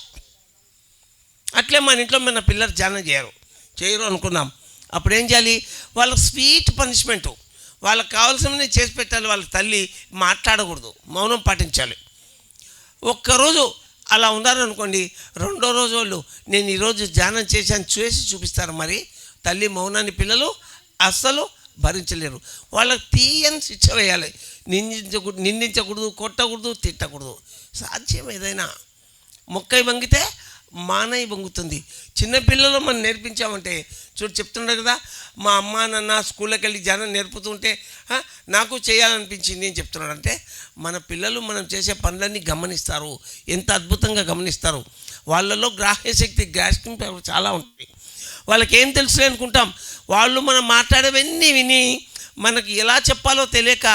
అట్లే మన ఇంట్లో మన పిల్లలు ధ్యానం చేయరు అనుకున్నాం. అప్పుడు ఏం చేయాలి? వాళ్ళకి స్వీట్ పనిష్మెంటు, వాళ్ళకి కావాల్సినవి చేసి పెట్టాలి. వాళ్ళ తల్లి మాట్లాడకూడదు, మౌనం పాటించాలి. ఒక్కరోజు అలా ఉన్నారనుకోండి, రెండో రోజు వాళ్ళు నేను ఈరోజు ధ్యానం చేశాను చేసి చూపిస్తారు. మరి తల్లి మౌనాన్ని పిల్లలు అస్సలు భరించలేరు. వాళ్ళకి తీయని శిక్ష వేయాలి. నిందించకూడదు, కొట్టకూడదు, తిట్టకూడదు. సాధ్యం ఏదైనా. మొక్కై వంగితే మానై వంగుతుంది. చిన్నపిల్లలు మనం నేర్పించామంటే చెప్తుండే కదా, మా అమ్మ నాన్న స్కూల్లోకి వెళ్ళి ధ్యానం నేర్పుతుంటే నాకు చేయాలనిపించింది అని చెప్తున్నాడు. అంటే మన పిల్లలు మనం చేసే పనులన్నీ గమనిస్తారు, ఎంత అద్భుతంగా గమనిస్తారు. వాళ్ళలో గ్రాహ్యశక్తి, గ్రాస్పింగ్ పవర్ చాలా ఉంటుంది. వాళ్ళకి ఏం తెలుసులే అనుకుంటాం. వాళ్ళు మనం మాట్లాడేవన్నీ విని మనకి ఎలా చెప్పాలో తెలియక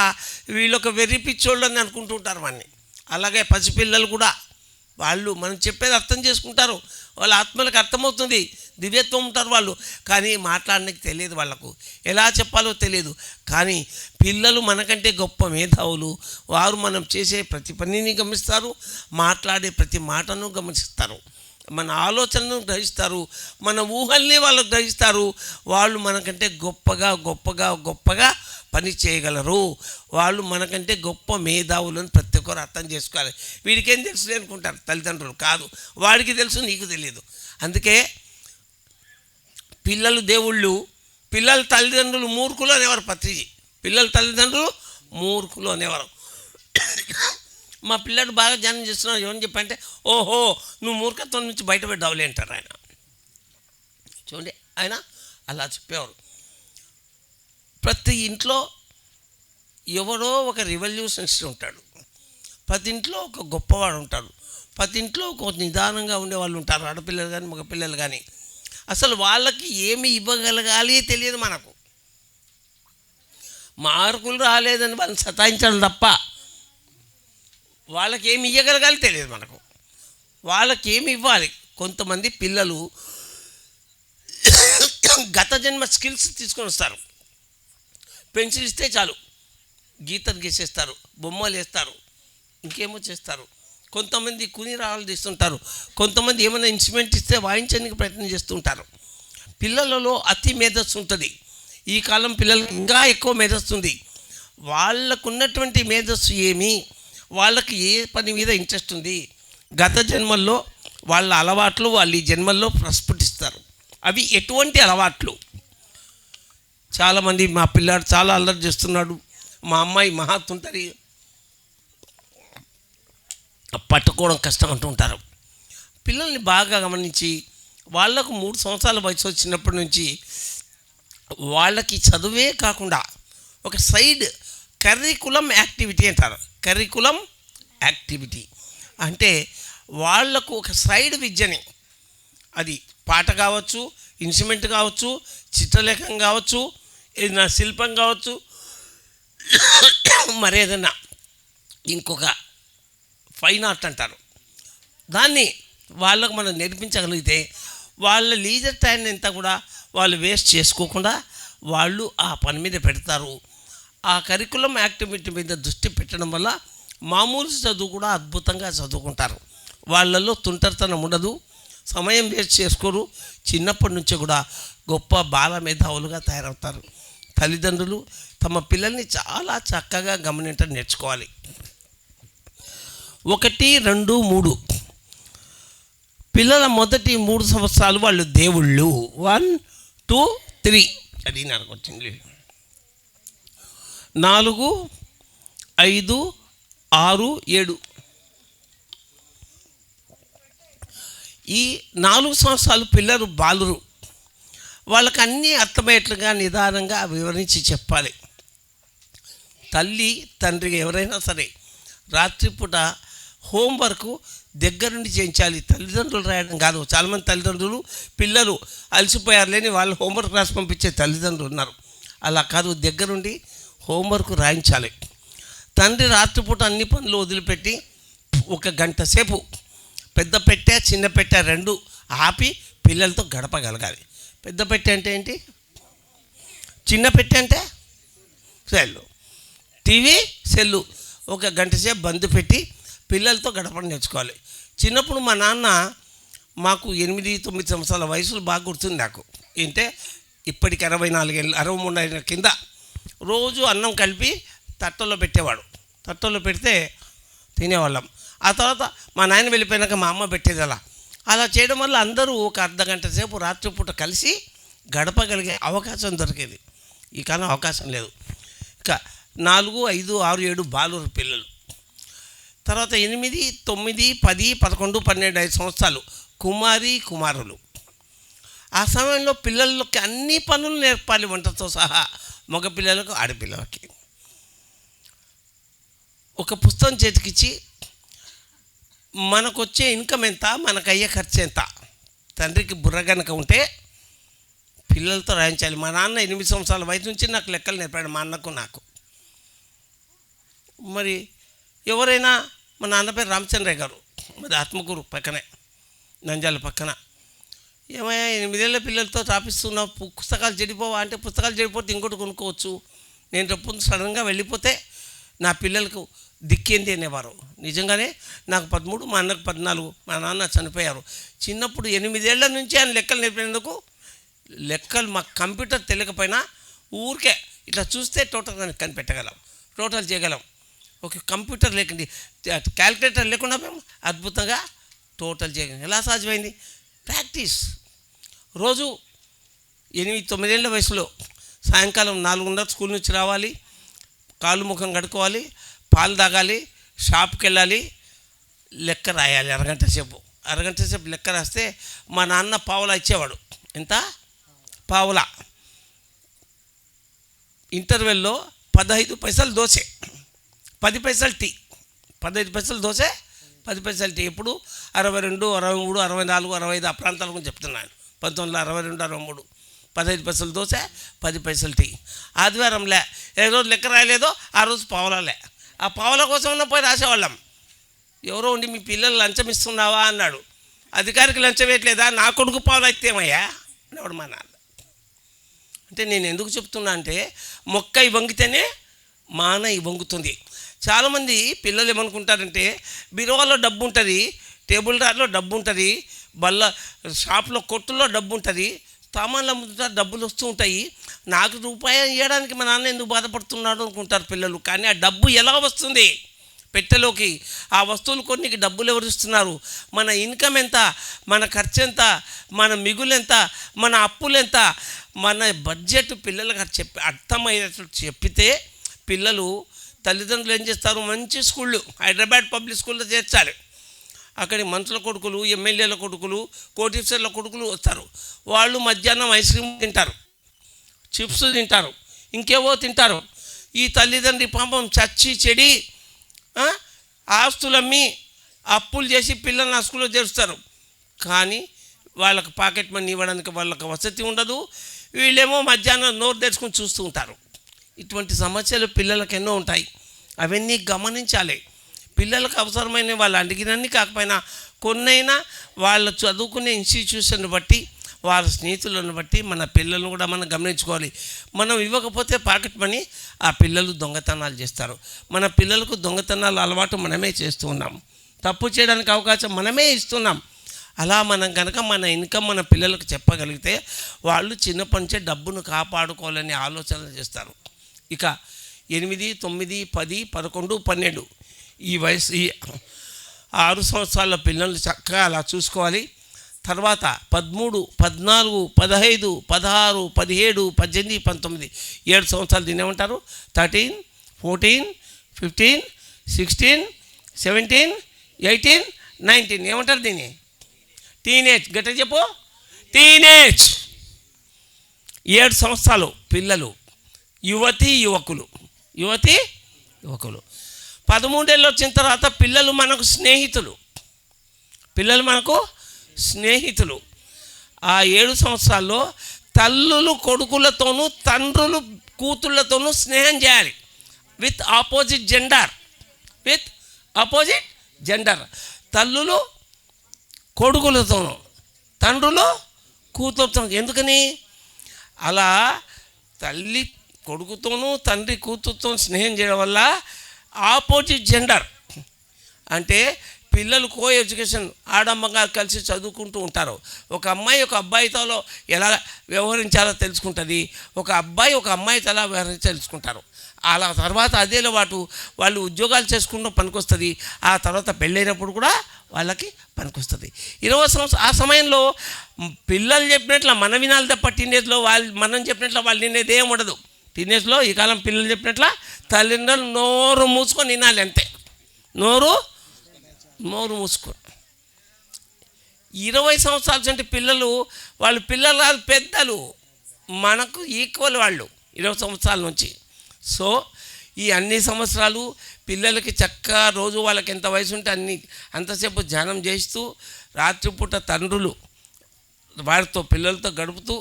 వీళ్ళొక వెర్రి పిచ్చోళ్ళు అని అనుకుంటుంటారు వాడిని. అలాగే పసిపిల్లలు కూడా వాళ్ళు మనం చెప్పేది అర్థం చేసుకుంటారు, వాళ్ళ ఆత్మలకు అర్థమవుతుంది, దివ్యత్వం ఉంటారు వాళ్ళు. కానీ మాట్లాడడానికి తెలియదు, వాళ్ళకు ఎలా చెప్పాలో తెలియదు. కానీ పిల్లలు మనకంటే గొప్ప మేధావులు. వారు మనం చేసే ప్రతి పనిని గమనిస్తారు, మాట్లాడే ప్రతి మాటను గమనిస్తారు, మన ఆలోచనను గ్రహిస్తారు, మన ఊహల్ని వాళ్ళు గ్రహిస్తారు. వాళ్ళు మనకంటే గొప్పగా పని చేయగలరు. వాళ్ళు మనకంటే గొప్ప మేధావులను ప్రతి ఒక్కరు అర్థం చేసుకోవాలి. వీడికేం తెలుసు అనుకుంటారు తల్లిదండ్రులు. కాదు, వాడికి తెలుసు, నీకు తెలియదు. అందుకే పిల్లలు దేవుళ్ళు, పిల్లల తల్లిదండ్రులు మూర్ఖులు అనేవారు పత్రిజీ. పిల్లల తల్లిదండ్రులు మూర్ఖులు అనేవారు. మా పిల్లడు బాగా ధ్యానం చేస్తున్నాడు ఏమని చెప్పంటే, ఓహో నువ్వు మూర్ఖత్వం నుంచి బయటపడ్డావులే అంటారు ఆయన. చూడండి, ఆయన అలా చెప్పేవారు. ప్రతి ఇంట్లో ఎవరో ఒక రివల్యూషనిస్ట్ ఉంటాడు, ప్రతి ఇంట్లో ఒక గొప్పవాడు ఉంటాడు, ప్రతి ఇంట్లో ఒక నిదానంగా ఉండేవాళ్ళు ఉంటారు, ఆడపిల్లలు కానీ మగపిల్లలు కానీ. అసలు వాళ్ళకి ఏమి ఇవ్వగలగాలి తెలియదు మనకు. మార్కులు రాలేదని వాళ్ళని సతాయించడం తప్ప వాళ్ళకి ఏమి ఇవ్వగలగాలి తెలియదు మనకు. వాళ్ళకి ఏమి ఇవ్వాలి. కొంతమంది పిల్లలు గత జన్మ స్కిల్స్ తీసుకొని వస్తారు. పెన్సిల్ ఇస్తే చాలు గీతలు గీసేస్తారు, బొమ్మలు వేస్తారు, ఇంకేమో చేస్తారు. కొంతమంది కుని రాళ్ళు తీస్తుంటారు, కొంతమంది ఏమైనా ఇన్స్ట్రుమెంట్ ఇస్తే వాయించడానికి ప్రయత్నం చేస్తుంటారు. పిల్లలలో అతి మేధస్సు ఉంటుంది. ఈ కాలం పిల్లలకు ఇంకా ఎక్కువ మేధస్సు ఉంది. వాళ్ళకున్నటువంటి మేధస్సు ఏమి, వాళ్ళకి ఏ పని మీద ఇంట్రెస్ట్ ఉంది, గత జన్మల్లో వాళ్ళ అలవాట్లు వాళ్ళు ఈ జన్మల్లో ప్రస్ఫుటిస్తారు. అవి ఎటువంటి అలవాట్లు? చాలామంది మా పిల్లాడు చాలా అల్లరి చేస్తున్నాడు, మా అమ్మాయి మహాతుంటరి, పట్టుకోవడం కష్టం అంటూ ఉంటారు. పిల్లల్ని బాగా గమనించి వాళ్లకు 3 సంవత్సరాల వయసు వచ్చినప్పటి నుంచి వాళ్ళకి చదువే కాకుండా ఒక సైడ్ కరికులం యాక్టివిటీ అంటారు. కరికులం యాక్టివిటీ అంటే వాళ్లకు ఒక సైడ్ విద్యని, అది పాట కావచ్చు, ఇన్స్ట్రుమెంట్ కావచ్చు, చిత్రలేఖం కావచ్చు, ఏదైనా శిల్పం కావచ్చు, మరేదన్నా ఇంకొక ఫైన్ ఆర్ట్ అంటారు, దాన్ని వాళ్ళకు మనం నేర్పించగలిగితే వాళ్ళ లీజర్ టైం అంతా కూడా వాళ్ళు వేస్ట్ చేసుకోకుండా వాళ్ళు ఆ పని మీద పెడతారు. ఆ కరికులం యాక్టివిటీ మీద దృష్టి పెట్టడం వల్ల మామూలు చదువు కూడా అద్భుతంగా చదువుకుంటారు. వాళ్ళల్లో తుంటరితనం ఉండదు, సమయం వేస్ట్ చేసుకోరు. చిన్నప్పటి నుంచి కూడా గొప్ప బాల మేధావులుగా తయారవుతారు. తల్లిదండ్రులు తమ పిల్లల్ని చాలా చక్కగా గమనించడం నేర్చుకోవాలి. 1, 2, 3 పిల్లల మొదటి 3 సంవత్సరాలు వాళ్ళు దేవుళ్ళు. 1, 2, 3 అది నాకు వచ్చింది. 4, 5, 6, 7 ఈ 4 సంవత్సరాలు పిల్లలు బాలురు. వాళ్ళకి అన్నీ అర్థమయ్యేట్లుగా నిదానంగా వివరించి చెప్పాలి. తల్లి తండ్రి ఎవరైనా సరే రాత్రిపూట హోంవర్క్ దగ్గరుండి చేయించాలి. తల్లిదండ్రులు రాయడం కాదు. చాలామంది తల్లిదండ్రులు పిల్లలు అలసిపోయారు లేని వాళ్ళు హోంవర్క్ రాసి పంపించే తల్లిదండ్రులు ఉన్నారు. అలా కాదు, దగ్గరుండి హోంవర్క్ రాయించాలి. తండ్రి రాత్రిపూట అన్ని పనులు వదిలిపెట్టి 1 గంట సేపు పెద్ద పెట్టె చిన్న పెట్టె 2 ఆపి పిల్లలతో గడపగలగాలి. పెద్ద పెట్టె అంటే ఏంటి, చిన్న పెట్టె అంటే సెల్లు, టీవీ సెల్లు 1 గంట సేపు బంద్ పెట్టి పిల్లలతో గడపడం నేర్చుకోవాలి. చిన్నప్పుడు మా నాన్న మాకు 8, 9 సంవత్సరాల వయసులో బాగా గుర్తుంది నాకు. ఏంటంటే ఇప్పటికి 64 ఏళ్ళు 63 ఏళ్ళ కింద రోజు అన్నం కలిపి తట్టలో పెట్టేవాడు. తట్టలో పెడితే తినేవాళ్ళం. ఆ తర్వాత మా నాయన వెళ్ళిపోయినాక మా అమ్మ పెట్టేది. అలా చేయడం వల్ల అందరూ 1 అర్ధ గంట సేపు రాత్రిపూట కలిసి గడపగలిగే అవకాశం దొరికేది. ఈ కాలం అవకాశం లేదు. ఇక 4, 5, 6, 7 బాలురు పిల్లలు. తర్వాత 8, 9, 10, 11, 12, 5 సంవత్సరాలు కుమారి కుమారులు. ఆ సమయంలో పిల్లలకి అన్ని పనులు నేర్పాలి, వంటతో సహా. మగపిల్లలకు ఆడపిల్లలకి ఒక పుస్తకం చేతికిచ్చి మనకు వచ్చే ఇన్కమ్ ఎంత, మనకు అయ్యే ఖర్చు ఎంత, తండ్రికి బుర్ర గనక ఉంటే పిల్లలతో రాయించాలి. మా నాన్న 8 సంవత్సరాల వయసు నుంచి నాకు లెక్కలు నేర్పాడు, మా అన్నకు నాకు. మరి ఎవరైనా, మా నాన్న పేరు రామచంద్రయ్య గారు, మరి ఆత్మకూరు పక్కనే, నంజాల పక్కన. ఏమయ్యా 8 ఏళ్ళ పిల్లలతో రాపిస్తున్నావు, పుస్తకాలు చెడిపోవా అంటే, పుస్తకాలు చెడిపోతే ఇంకోటి కొనుక్కోవచ్చు. నేను రేపు సడన్గా వెళ్ళిపోతే నా పిల్లలకు దిక్కేంది అనేవారు. నిజంగానే నాకు 13, మా అన్నకు 14, మా నాన్న చనిపోయారు. చిన్నప్పుడు 8 ఏళ్ల నుంచి ఆయన లెక్కలు నేర్పినందుకు, లెక్కలు మా కంప్యూటర్ తెలియకపోయినా ఊరికే ఇట్లా చూస్తే టోటల్ కనిపెట్టగలం, టోటల్ చేయగలం. ఒక కంప్యూటర్ లేకండి, క్యాల్కులేటర్ లేకుండా మేము అద్భుతంగా టోటల్ చేయగలం. ఎలా సాధ్యమైంది? ప్రాక్టీస్. రోజు 8, 9 ఏళ్ళ వయసులో సాయంకాలం 4:30 స్కూల్ నుంచి రావాలి, కాళ్ళు ముఖం కడుక్కోవాలి, పాలు తాగాలి, షాప్కి వెళ్ళాలి, లెక్క రాయాలి అరగంట సేపు లెక్క రాస్తే మా నాన్న పావులా ఇచ్చేవాడు. ఎంత? పావులా. ఇంటర్వెల్లో 15 పైసలు దోశ, 10 పైసలు టీ. 15 పైసలు దోశ, 10 పైసలు టీ. ఇప్పుడు 62, 63, 64, 65 ఆ ప్రాంతాల గురించి చెప్తున్నాను. 1962, 63 15 పైసలు దోశ, 10 పైసలు టీ. ఆదివారంలే ఏ రోజు లెక్క రాయలేదో ఆ రోజు పావులాలే. ఆ పావుల కోసం ఉన్న పోయి రాసేవాళ్ళం. ఎవరో ఉండి మీ పిల్లలు లంచం ఇస్తున్నావా అన్నాడు. అధికారికి లంచం వేయట్లేదా, నా కొడుకు పావులా ఇస్తేమయ్యా అనేవాడు మా నాన్న. అంటే నేను ఎందుకు చెప్తున్నా అంటే, మొక్క వంగితేనే మాన వంగుతుంది. చాలామంది పిల్లలు ఏమనుకుంటారంటే బీరువాలో డబ్బు ఉంటుంది, టేబుల్ డ్రాలో డబ్బు ఉంటుంది, బల్ల షాప్లో కొట్టులో డబ్బు ఉంటుంది, సామాన్లు అమ్ముతుంటా డబ్బులు వస్తూ ఉంటాయి, నాకు రూపాయి ఇవ్వడానికి మా నాన్న ఎందుకు బాధపడుతున్నాడు అనుకుంటారు పిల్లలు. కానీ ఆ డబ్బు ఎలా వస్తుంది పెట్టెలోకి? ఆ వస్తువులు కొన్నికి డబ్బులు ఎవరు ఇస్తున్నారు? మన ఇన్కమ్ ఎంత, మన ఖర్చు ఎంత, మన మిగులు ఎంత, మన అప్పులు ఎంత, మన బడ్జెట్ పిల్లలకు అర్థమయ్యేటట్లు చెప్పితే పిల్లలు తల్లిదండ్రులు ఏం చేస్తారు? మంచి స్కూళ్ళు, హైదరాబాద్ పబ్లిక్ స్కూల్లో చేర్చాలి. అక్కడికి మంత్రుల కొడుకులు, ఎమ్మెల్యేల కొడుకులు, కోటీశ్వర్ల కొడుకులు వస్తారు. వాళ్ళు మధ్యాహ్నం ఐస్ క్రీమ్ తింటారు, చిప్స్ తింటారు, ఇంకేవో తింటారు. ఈ తల్లిదండ్రి పాపం చచ్చి చెడి ఆస్తులమ్మి అప్పులు చేసి పిల్లల్ని ఆ స్కూల్లో చేరుస్తారు. కానీ వాళ్ళకి పాకెట్ మనీ ఇవ్వడానికి వాళ్ళకి వసతి ఉండదు. వీళ్ళేమో మధ్యాహ్నం నోరు తెరుచుకొని చూస్తూ ఉంటారు. ఇటువంటి సమస్యలు పిల్లలకు ఎన్నో ఉంటాయి. అవన్నీ గమనించాలి. పిల్లలకు అవసరమైన వాళ్ళు అడిగినన్ని కాకపోయినా కొన్నైనా వాళ్ళు చదువుకునే ఇన్స్టిట్యూషన్ బట్టి, వాళ్ళ స్నేహితులను బట్టి మన పిల్లలను కూడా మనం గమనించుకోవాలి. మనం ఇవ్వకపోతే పాకెట్ మనీ ఆ పిల్లలు దొంగతనాలు చేస్తారు. మన పిల్లలకు దొంగతనాలు అలవాటు మనమే చేస్తూ ఉన్నాం. తప్పు చేయడానికి అవకాశం మనమే ఇస్తున్నాం. అలా మనం కనుక మన ఇన్కమ్ మన పిల్లలకు చెప్పగలిగితే వాళ్ళు చిన్నప్పటి నుంచే డబ్బును కాపాడుకోవాలని ఆలోచన చేస్తారు. ఇక 8, 9, 10, 11, 12 ఈ వయసు, ఈ 6 సంవత్సరాల పిల్లల్ని చక్కగా అలా చూసుకోవాలి. తర్వాత 13, 14, 15, 16, 17, 18, 19 7 సంవత్సరాలు దీన్ని ఏమంటారు? 13, 14, 15, 16, 17, 18, 19 ఏమంటారు దీన్ని? టీనేజ్. గట్టిగా చెప్పు, టీనేజ్. 7 సంవత్సరాలు పిల్లలు, యువతి యువకులు. 13 ఏళ్ళు వచ్చిన తర్వాత పిల్లలు మనకు స్నేహితులు. ఆ 7 సంవత్సరాల్లో తల్లులు కొడుకులతోనూ తండ్రులు కూతుళ్ళతోనూ స్నేహం చేయాలి. With opposite gender. తల్లులు కొడుకులతోనూ తండ్రులు కూతురుతో. ఎందుకని? అలా తల్లి కొడుకుతోనూ తండ్రి కూతురుతో స్నేహం చేయడం వల్ల ఆపోజిట్ జెండర్ అంటే పిల్లలు కో ఎడ్యుకేషన్ ఆడమ్మగా కలిసి చదువుకుంటూ ఉంటారు. ఒక అమ్మాయి ఒక అబ్బాయితో ఎలా వ్యవహరించాలో తెలుసుకుంటుంది, ఒక అబ్బాయి ఒక అమ్మాయితో ఎలా వ్యవహరించాలో తెలుసుకుంటారు. అలా తర్వాత అదేలో వాళ్ళు ఉద్యోగాలు చేసుకుంటూ పనికొస్తుంది. ఆ తర్వాత పెళ్ళైనప్పుడు కూడా వాళ్ళకి పనికొస్తుంది. 20 సంవత్సరం ఆ సమయంలో పిల్లలు చెప్పినట్లు మనం వినాలి తప్ప టీనేజ్లో మనం చెప్పినట్లు వాళ్ళు వినేది ఏం ఉండదు. టీనేజ్లో ఈ కాలం పిల్లలు చెప్పినట్ల తల్లిదండ్రులు నోరు మూసుకొని వినాలి అంతే. నోరు మూసుకొని. 20 సంవత్సరాల నుంచి పిల్లలు కాదు, పెద్దలు మనకు ఈక్వల్ వాళ్ళు 20 సంవత్సరాల నుంచి. సో ఈ అన్ని సంవత్సరాలు పిల్లలకి చక్కగా రోజు వాళ్ళకి ఎంత వయసు ఉంటే అంతసేపు ధ్యానం చేస్తూ రాత్రిపూట తండ్రులు వారితో పిల్లలతో గడుపుతూ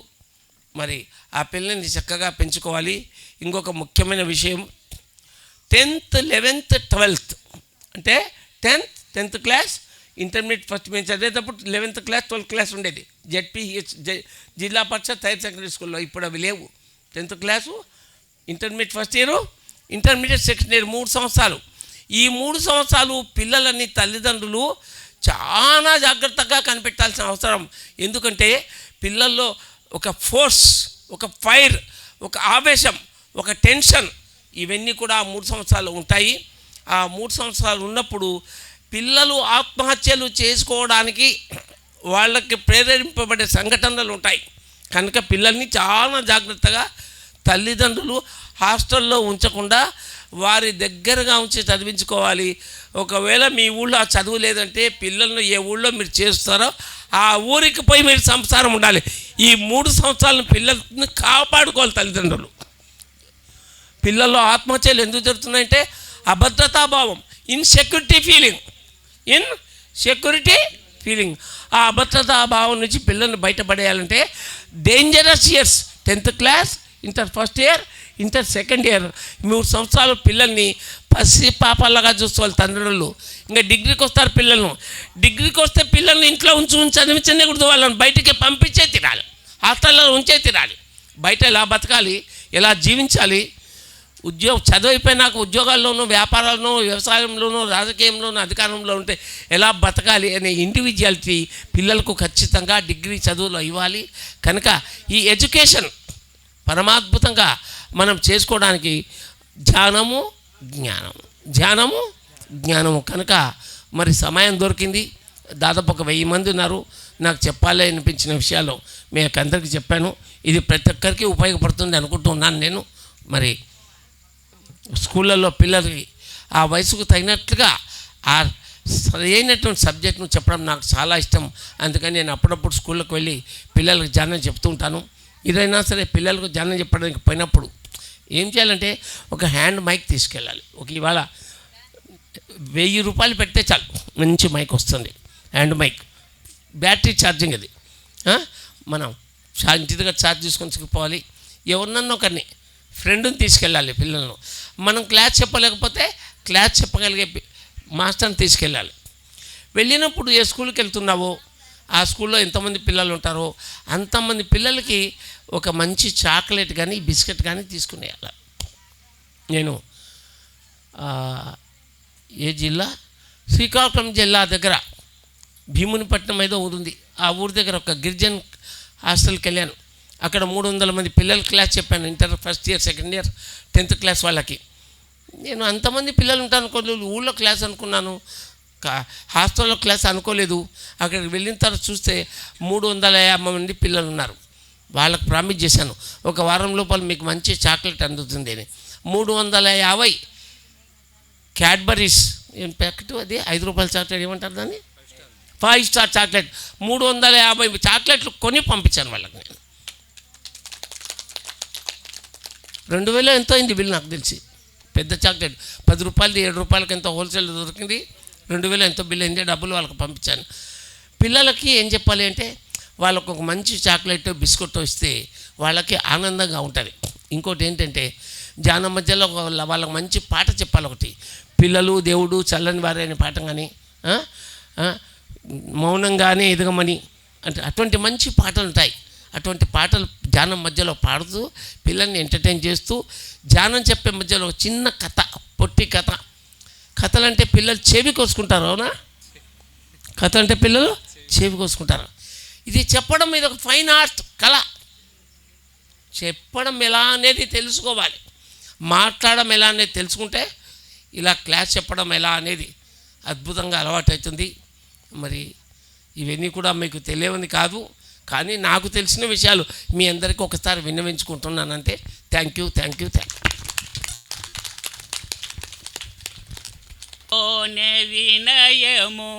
మరి ఆ పిల్లల్ని చక్కగా పెంచుకోవాలి. ఇంకొక ముఖ్యమైన విషయం, 10th, 11th, 12th అంటే 10th క్లాస్ ఇంటర్మీడియట్ ఫస్ట్ మేము చదివేటప్పుడు 11th క్లాస్ 12th క్లాస్ ఉండేది. జెడ్పీహెచ్ జిల్లా పరిషత్ హైయర్ సెకండరీ స్కూల్లో. ఇప్పుడు అవి లేవు. 10th class, intermediate first year, intermediate second year 3 సంవత్సరాలు. ఈ 3 సంవత్సరాలు పిల్లలని తల్లిదండ్రులు చాలా జాగ్రత్తగా కనిపెట్టాల్సిన అవసరం. ఎందుకంటే పిల్లల్లో ఒక ఫోర్స్, ఒక ఫైర్, ఒక ఆవేశం, ఒక టెన్షన్ ఇవన్నీ కూడా 3 సంవత్సరాలు ఉంటాయి. ఆ 3 సంవత్సరాలు ఉన్నప్పుడు పిల్లలు ఆత్మహత్యలు చేసుకోవడానికి వాళ్ళకి ప్రేరేపింపబడే సంఘటనలు ఉంటాయి. కనుక పిల్లల్ని చాలా జాగ్రత్తగా తల్లిదండ్రులు హాస్టల్లో ఉంచకుండా వారి దగ్గరగా ఉంచి చదివించుకోవాలి. ఒకవేళ మీ ఊళ్ళో ఆ చదువు లేదంటే పిల్లలను ఏ ఊళ్ళో మీరు చేస్తారో ఆ ఊరికి పోయి మీరు సంసారం ఉండాలి. ఈ 3 సంవత్సరాలను పిల్లల్ని కాపాడుకోవాలి తల్లిదండ్రులు. పిల్లల్లో ఆత్మహత్యలు ఎందుకు జరుగుతున్నాయంటే అభద్రతాభావం, ఇన్సెక్యూరిటీ ఫీలింగ్. ఆ అభద్రతాభావం నుంచి పిల్లల్ని బయటపడేయాలంటే dangerous years 10th class, inter first year, inter second year 3 సంవత్సరాలు పిల్లల్ని పసి పాపాలాగా చూసుకోవాలి తండ్రులు. ఇంకా డిగ్రీకి వస్తారు పిల్లలను. డిగ్రీకి వస్తే పిల్లల్ని ఇంట్లో ఉంచి చదివించకూడదు. వాళ్ళని బయటికి పంపించే తినాలి, హాస్టల్లో ఉంచే తినాలి. బయట ఎలా బతకాలి, ఎలా జీవించాలి, చదువు అయిపోయినాక ఉద్యోగాల్లోనూ, వ్యాపారాల్లోనూ, వ్యవసాయంలోనూ, రాజకీయంలోనూ, అధికారంలో ఉంటే ఎలా బతకాలి అనే ఇండివిజువాలిటీ పిల్లలకు ఖచ్చితంగా డిగ్రీ చదువులో ఇవ్వాలి. కనుక ఈ ఎడ్యుకేషన్ పరమాద్భుతంగా మనం చేసుకోవడానికి ధ్యానము జ్ఞానము కనుక మరి సమయం దొరికింది. దాదాపు ఒక 1000 మంది ఉన్నారు. నాకు చెప్పాలి అనిపించిన విషయాలు మీకు అందరికీ చెప్పాను. ఇది ప్రతి ఒక్కరికి ఉపయోగపడుతుంది అనుకుంటున్నాను నేను. మరి స్కూళ్ళల్లో పిల్లలకి ఆ వయసుకు తగినట్లుగా ఆ సరైనటువంటి సబ్జెక్ట్ను చెప్పడం నాకు చాలా ఇష్టం. అందుకని నేను అప్పుడప్పుడు స్కూళ్ళకి వెళ్ళి పిల్లలకు ధ్యానం చెప్తూ ఉంటాను. ఇదైనా సరే పిల్లలకు ధ్యానం చెప్పడానికి పోయినప్పుడు ఏం చేయాలంటే ఒక హ్యాండ్ మైక్ తీసుకెళ్ళాలి. ఇవాళ 1000 రూపాయలు పెడితే చాలు, మంచి మైక్ వస్తుంది. Hand mic, battery charging. అది మనం ఇంటి దగ్గర ఛార్జ్ తీసుకొని పోవాలి. ఎవరినన్నా ఒకరిని ఫ్రెండ్ని తీసుకెళ్ళాలి. పిల్లలను మనం క్లాస్ చెప్పలేకపోతే క్లాస్ చెప్పగలిగే మాస్టర్ని తీసుకెళ్ళాలి. వెళ్ళినప్పుడు ఏ స్కూల్కి వెళ్తున్నావో ఆ స్కూల్లో ఎంతమంది పిల్లలు ఉంటారో అంతమంది పిల్లలకి ఒక మంచి చాక్లెట్ కానీ బిస్కెట్ కానీ తీసుకునేయాలి. నేను ఏ జిల్లా, శ్రీకాకుళం జిల్లా దగ్గర భీమునిపట్నం ఏదో ఊరుంది. ఆ ఊరి దగ్గర ఒక గిరిజన్ హాస్టల్కి వెళ్ళాను. అక్కడ 300 మంది పిల్లలు క్లాస్ చెప్పాను. Inter first year, second year, 10th class వాళ్ళకి. నేను అంతమంది పిల్లలు ఉంటాను అనుకోలేదు. ఊళ్ళో క్లాస్ అనుకున్నాను, హాస్టల్లో క్లాస్ అనుకోలేదు. అక్కడికి వెళ్ళిన తర్వాత చూస్తే 350 మంది పిల్లలు ఉన్నారు. వాళ్ళకు ప్రామిస్ చేశాను, ఒక వారం లోపల మీకు మంచి చాక్లెట్ అందుతుంది అని. 350 క్యాడ్బరీస్ ఏం ప్యాకెట్, అది 5 రూపాయల చాక్లెట్, ఏమంటారు దాన్ని, 5 స్టార్ చాక్లెట్, 350 చాక్లెట్లు కొని పంపించాను వాళ్ళకి. నేను 2000 ఎంతో అయింది బిల్ నాకు తెలిసి. పెద్ద చాక్లెట్ 10 రూపాయలది, 7 రూపాయలకి ఎంతో హోల్సేల్ దొరికింది. 2000 ఎంతో బిల్ అయింది. డబ్బులు వాళ్ళకి పంపించాను. పిల్లలకి ఏం చెప్పాలి అంటే వాళ్ళకు ఒక మంచి చాక్లెట్, బిస్కెట్ ఇస్తే వాళ్ళకి ఆనందంగా ఉంటుంది. ఇంకోటి ఏంటంటే ధ్యానం మధ్యలో వాళ్ళకి మంచి పాట చెప్పాలి. ఒకటి పిల్లలు దేవుడు చల్లని వారే అనే పాట కానీ, మౌనంగానే ఎదగమని అంటే అటువంటి మంచి పాటలు ఉంటాయి. అటువంటి పాటలు ధ్యానం మధ్యలో పాడుతూ పిల్లల్ని ఎంటర్టైన్ చేస్తూ, ధ్యానం చెప్పే మధ్యలో చిన్న కథ, పొట్టి కథ. కథలు అంటే పిల్లలు చెవి కోసుకుంటారు. అవునా? కథ అంటే పిల్లలు చెవి కోసుకుంటారు. ఇది చెప్పడం మీద ఒక ఫైన్ ఆర్ట్, కళ. చెప్పడం ఎలా అనేది తెలుసుకోవాలి, మాట్లాడడం ఎలా అనేది తెలుసుకుంటే ఇలా క్లాస్ చెప్పడం ఎలా అనేది అద్భుతంగా అలవాటు అవుతుంది. మరి ఇవన్నీ కూడా మీకు తెలియవని కాదు, కానీ నాకు తెలిసిన విషయాలు మీ అందరికీ ఒకసారి విన్నవించుకుంటున్నానంటే థ్యాంక్ యూ. వినయము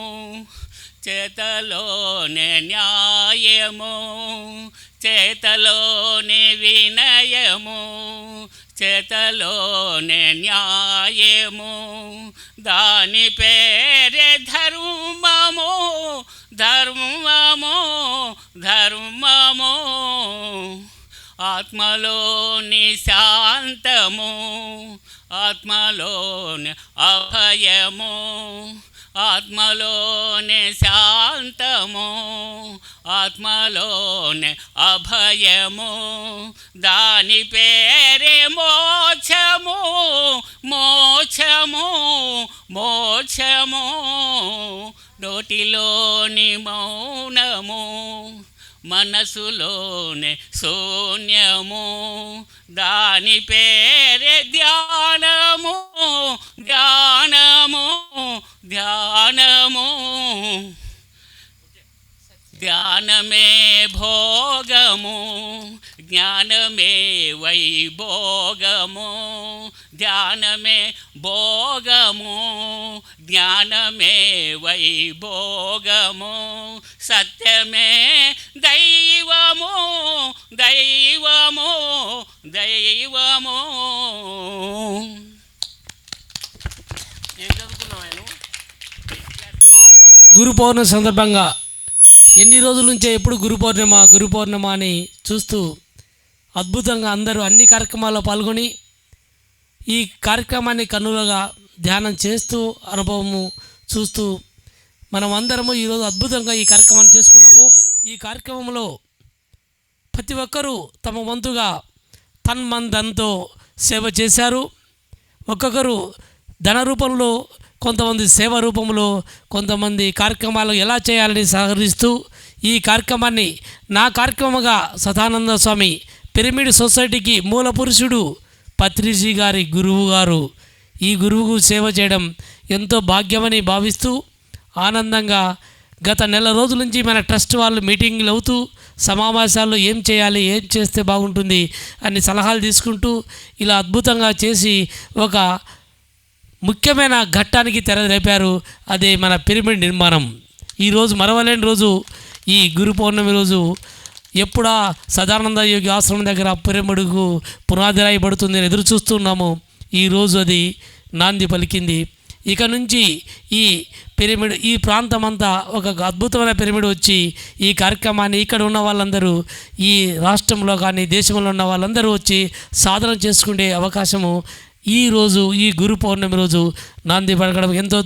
చేతలోనే న్యాయము, చేతలోనే వినయము, చేతలోనే న్యాయము, దాని పేరే ధర్మము, ధర్మము. ఆత్మలోని శాంతము, ఆత్మలోని అభయము, ఆత్మలోని శాంతము, ఆత్మలోని అభయము, దాని పేరే మోక్షము, నోటిలోని మౌనము, మనసులోనే శూన్యము, దాని పేరే ధ్యానము. ధ్యానమే భోగము, జ్ఞానమే వైభోగము, ధ్యానమే భోగము, జ్ఞానమే వైభోగము, సత్యమే దైవము. ఏం చదువుకున్నాను? గురు పౌర్ణమి సందర్భంగా ఎన్ని రోజుల నుంచే ఎప్పుడు గురు పౌర్ణిమ అని చూస్తూ అద్భుతంగా అందరూ అన్ని కార్యక్రమాల్లో పాల్గొని ఈ కార్యక్రమాన్ని కన్నులుగా ధ్యానం చేస్తూ అనుభవము చూస్తూ మనం అందరము ఈరోజు అద్భుతంగా ఈ కార్యక్రమాన్ని చేసుకున్నాము. ఈ కార్యక్రమంలో ప్రతి ఒక్కరూ తమ వంతుగా తన్మందంతో సేవ చేశారు. ఒక్కొక్కరు ధన రూపంలో, కొంతమంది సేవ రూపంలో, కొంతమంది కార్యక్రమాలు ఎలా చేయాలని సహకరిస్తూ ఈ కార్యక్రమాన్ని నా కార్యక్రమంగా సదానంద స్వామి పిరమిడ్ సొసైటీకి మూల పురుషుడు పత్రిజీ గారి గురువు గారు, ఈ గురువుకు సేవ చేయడం ఎంతో భాగ్యమని భావిస్తూ ఆనందంగా గత నెల రోజుల నుంచి మన ట్రస్ట్ వాళ్ళు మీటింగ్లు అవుతూ సమావేశాల్లో ఏం చేయాలి, ఏం చేస్తే బాగుంటుంది అని సలహాలు తీసుకుంటూ ఇలా అద్భుతంగా చేసి ఒక ముఖ్యమైన ఘట్టానికి తెరలేపారు. అదే మన పిరమిడ్ నిర్మాణం. ఈరోజు మరవలేని రోజు ఈ గురు పౌర్ణమి రోజు. ఎప్పుడా సదానంద యోగి ఆశ్రమం దగ్గర పిరమిడ్కు పునాది రాయబడుతుంది అని ఎదురు చూస్తున్నాము. ఈరోజు అది నాంది పలికింది. ఇక నుంచి ఈ పిరమిడ్, ఈ ప్రాంతం అంతా ఒక అద్భుతమైన పిరమిడ్ వచ్చి ఈ కార్యక్రమాన్ని ఇక్కడ ఉన్న వాళ్ళందరూ, ఈ రాష్ట్రంలో కానీ దేశంలో ఉన్న వాళ్ళందరూ వచ్చి సాధన చేసుకునే అవకాశము ఈరోజు ఈ గురు పౌర్ణమి రోజు నాంది పలకడం ఎంతో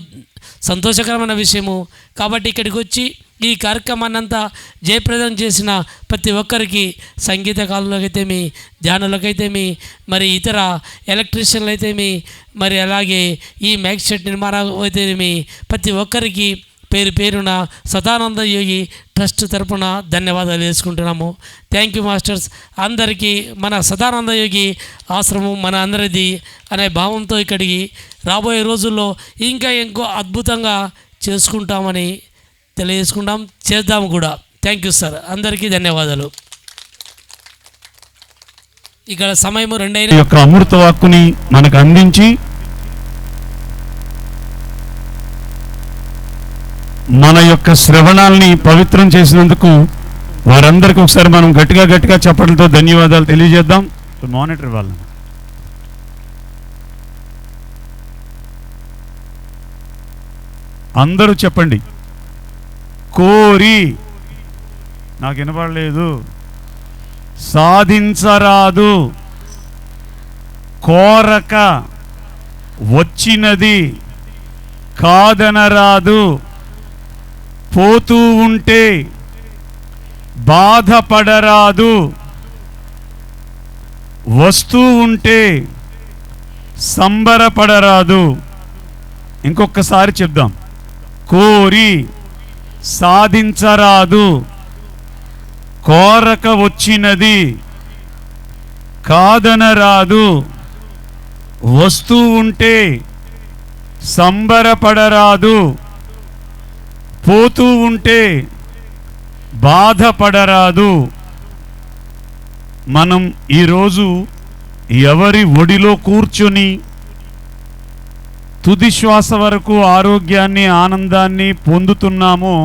సంతోషకరమైన విషయము. కాబట్టి ఇక్కడికి వచ్చి ఈ కార్యక్రమాన్ని అంతా జయప్రదం చేసిన ప్రతి ఒక్కరికి, సంగీతకారులకైతేమి, ధ్యానులకైతేమి, మరి ఇతర ఎలక్ట్రీషియన్లు అయితేమి, మరి అలాగే ఈ మైక్ సెట్ నిర్మాణం అయితేమి, ప్రతి ఒక్కరికి పేరు పేరున సదానంద యోగి ట్రస్ట్ తరపున ధన్యవాదాలు వేసుకుంటున్నాము. Thank you masters. అందరికీ మన సదానంద యోగి ఆశ్రమం మన అందరిది అనే భావంతో ఇక్కడికి రాబోయే రోజుల్లో ఇంకా ఇంకో అద్భుతంగా చేసుకుంటామని తెలియజేసుకుంటాం, చేద్దాము కూడా. Thank you sir. అందరికీ ధన్యవాదాలు. ఇక్కడ సమయము 2 యొక్క అమృత వాక్కుని మనకు అందించి మన యొక్క శ్రవణాల్ని పవిత్రం చేసినందుకు వారందరికీ ఒకసారి మనం గట్టిగా చప్పట్లతో ధన్యవాదాలు తెలియజేద్దాం. మానిటర్ వాళ్ళని అందరూ చెప్పండి. కోరి, నాకు వినపడలేదు, సాధించరాదు, కోరక వచ్చినది కాదనరాదు, పోతూ ఉంటే బాధపడరాదు, వస్తూ ఉంటే సంబరపడరాదు. ఇంకొకసారి చెప్దాం. కోరి సాధించరాదు, కోరక వచ్చినది కాదనరాదు, వస్తూ ఉంటే సంబరపడరాదు, పోతూ ఉంటే బాధపడరాదు. మనం ఈరోజు ఎవరి ఒడిలో కూర్చొని తుది శ్వాస వరకు ఆరోగ్యాన్ని, ఆనందాన్ని పొందుతున్నామో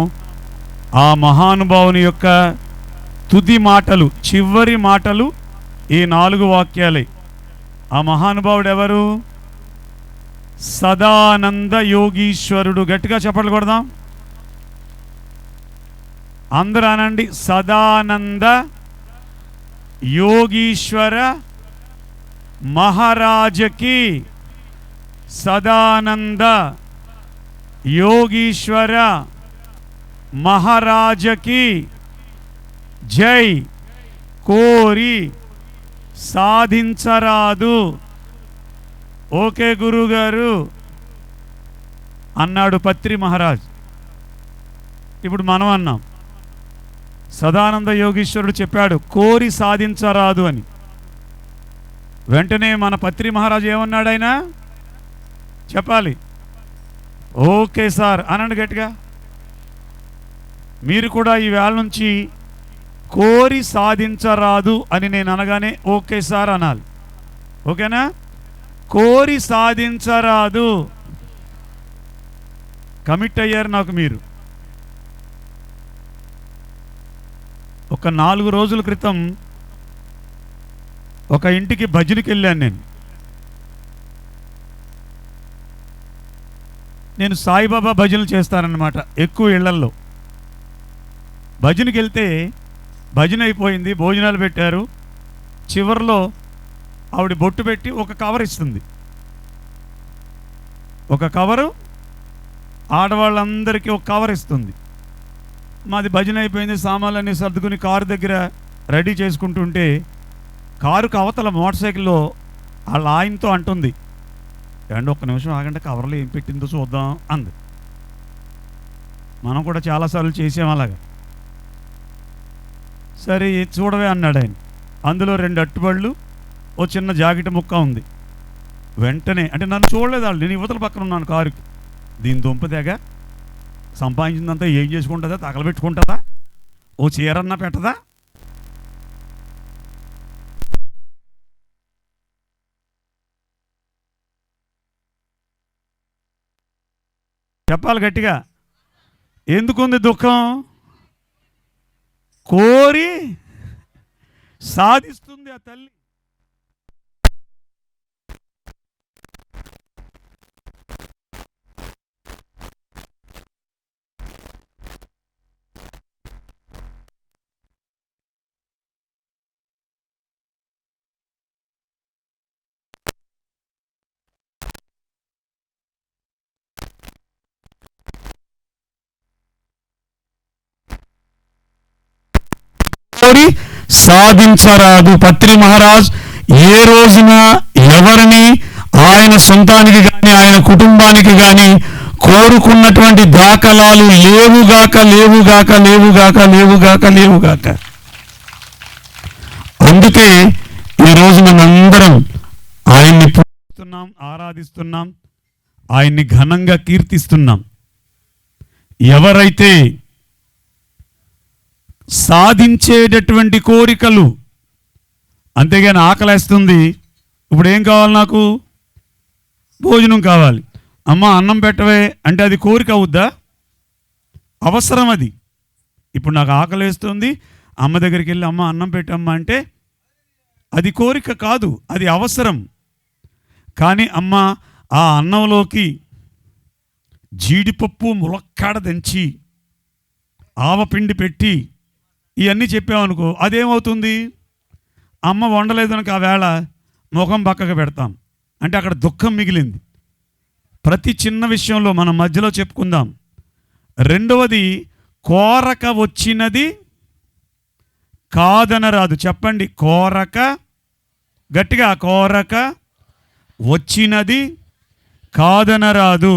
ఆ మహానుభావుని యొక్క తుది మాటలు, చివరి మాటలు ఈ 4 వాక్యాలే. ఆ మహానుభావుడు ఎవరు? సదానంద యోగీశ్వరుడు. గట్టిగా చప్పట్లు కొడదాం. అందరూ అనండి, సదానంద యోగీశ్వర మహారాజకి, సదానంద యోగీశ్వర మహారాజకి జై. కోరి సాధించరాదు. ఓకే గురువుగారు అన్నాడు పత్రి మహారాజ్. ఇప్పుడు మనం అన్నాం, సదానంద యోగీశ్వరుడు చెప్పాడు కోరి సాధించరాదు అని. వెంటనే మన పత్రి మహారాజు ఏమన్నాడు? ఆయన చెప్పాలి. ఓకే సార్ అనండి గట్టిగా. మీరు కూడా ఈ వేళ నుంచి కోరి సాధించరాదు అని నేను అనగానే ఓకే సార్ అనాలి. ఓకేనా? కోరి సాధించరాదు. కమిట్ అయ్యారు నాకు మీరు. ఒక 4 రోజుల క్రితం ఒక ఇంటికి భజనకి వెళ్ళాను. నేను సాయిబాబా భజనలు చేస్తానన్నమాట ఎక్కువ ఇళ్లల్లో. భజనకి వెళ్తే భజన అయిపోయింది, భోజనాలు పెట్టారు. చివరిలో ఆవిడ బొట్టు పెట్టి ఒక కవర్ ఇస్తుంది. ఒక కవరు ఆడవాళ్ళందరికీ ఒక కవర్ ఇస్తుంది. మాది భజన అయిపోయింది, సామాన్లన్నీ సర్దుకుని కారు దగ్గర రెడీ చేసుకుంటుంటే కారుకు అవతల మోటార్ సైకిల్లో వాళ్ళ ఆయనతో అంటుంది, ఏమంటే ఒక్క నిమిషం ఆగంటే కవర్లో ఏం పెట్టిందో చూద్దాం అంది. మనం కూడా చాలాసార్లు చేసాం అలాగా. సరే చూడవే అన్నాడు ఆయన. అందులో 2 అట్టుబళ్ళు, ఓ చిన్న జాకెట్ ముక్క ఉంది. వెంటనే అంటే నన్ను చూడలేదు వాళ్ళు, నేను యువతల పక్కన ఉన్నాను కారుకి. దీని దుంపదేగా సంపాదించిందంతా ఏం చేసుకుంటుందా, తగలబెట్టుకుంటుందా, ఓ చీరన్నా పెట్టదా? చెప్పాలి గట్టిగా. ఎందుకుంది దుఃఖం? కోరి సాధిస్తుంది ఆ తల్లి. కోరి సాధించరాదు. పత్రి మహారాజ్ ఏ రోజున ఎవరిని ఆయన సొంతానికి కానీ ఆయన కుటుంబానికి కానీ కోరుకున్నటువంటి దాఖలాలు లేవుగాక లేవుగాక లేవుగాక లేవుగాక లేవుగాక. అందుకే ఈరోజు మనందరం ఆయన్ని పూజిస్తున్నాం, ఆరాధిస్తున్నాం, ఆయన్ని ఘనంగా కీర్తిస్తున్నాం. ఎవరైతే సాధించేటటువంటి కోరికలు, అంతేగాని ఆకలేస్తుంది, ఇప్పుడు ఏం కావాలి నాకు, భోజనం కావాలి, అమ్మ అన్నం పెట్టవే అంటే అది కోరిక అవుద్దా? అవసరం అది. ఇప్పుడు నాకు ఆకలేస్తుంది, అమ్మ దగ్గరికి వెళ్ళి అమ్మ అన్నం పెట్టమ్మా అంటే అది కోరిక కాదు, అది అవసరం. కానీ అమ్మ ఆ అన్నంలోకి జీడిపప్పు ములక్కాడ దంచి ఆవపిండి పెట్టి ఇవన్నీ చెప్పామనుకో, అదేమవుతుంది? అమ్మ వండలేదు అనుకో, ఆ వేళ ముఖం పక్కకు పెడతాం అంటే అక్కడ దుఃఖం మిగిలింది. ప్రతి చిన్న విషయంలో మనం మధ్యలో చెప్పుకుందాం. రెండవది, కోరక వచ్చినది కాదనరాదు. చెప్పండి, కోరక, గట్టిగా, కోరక వచ్చినది కాదనరాదు.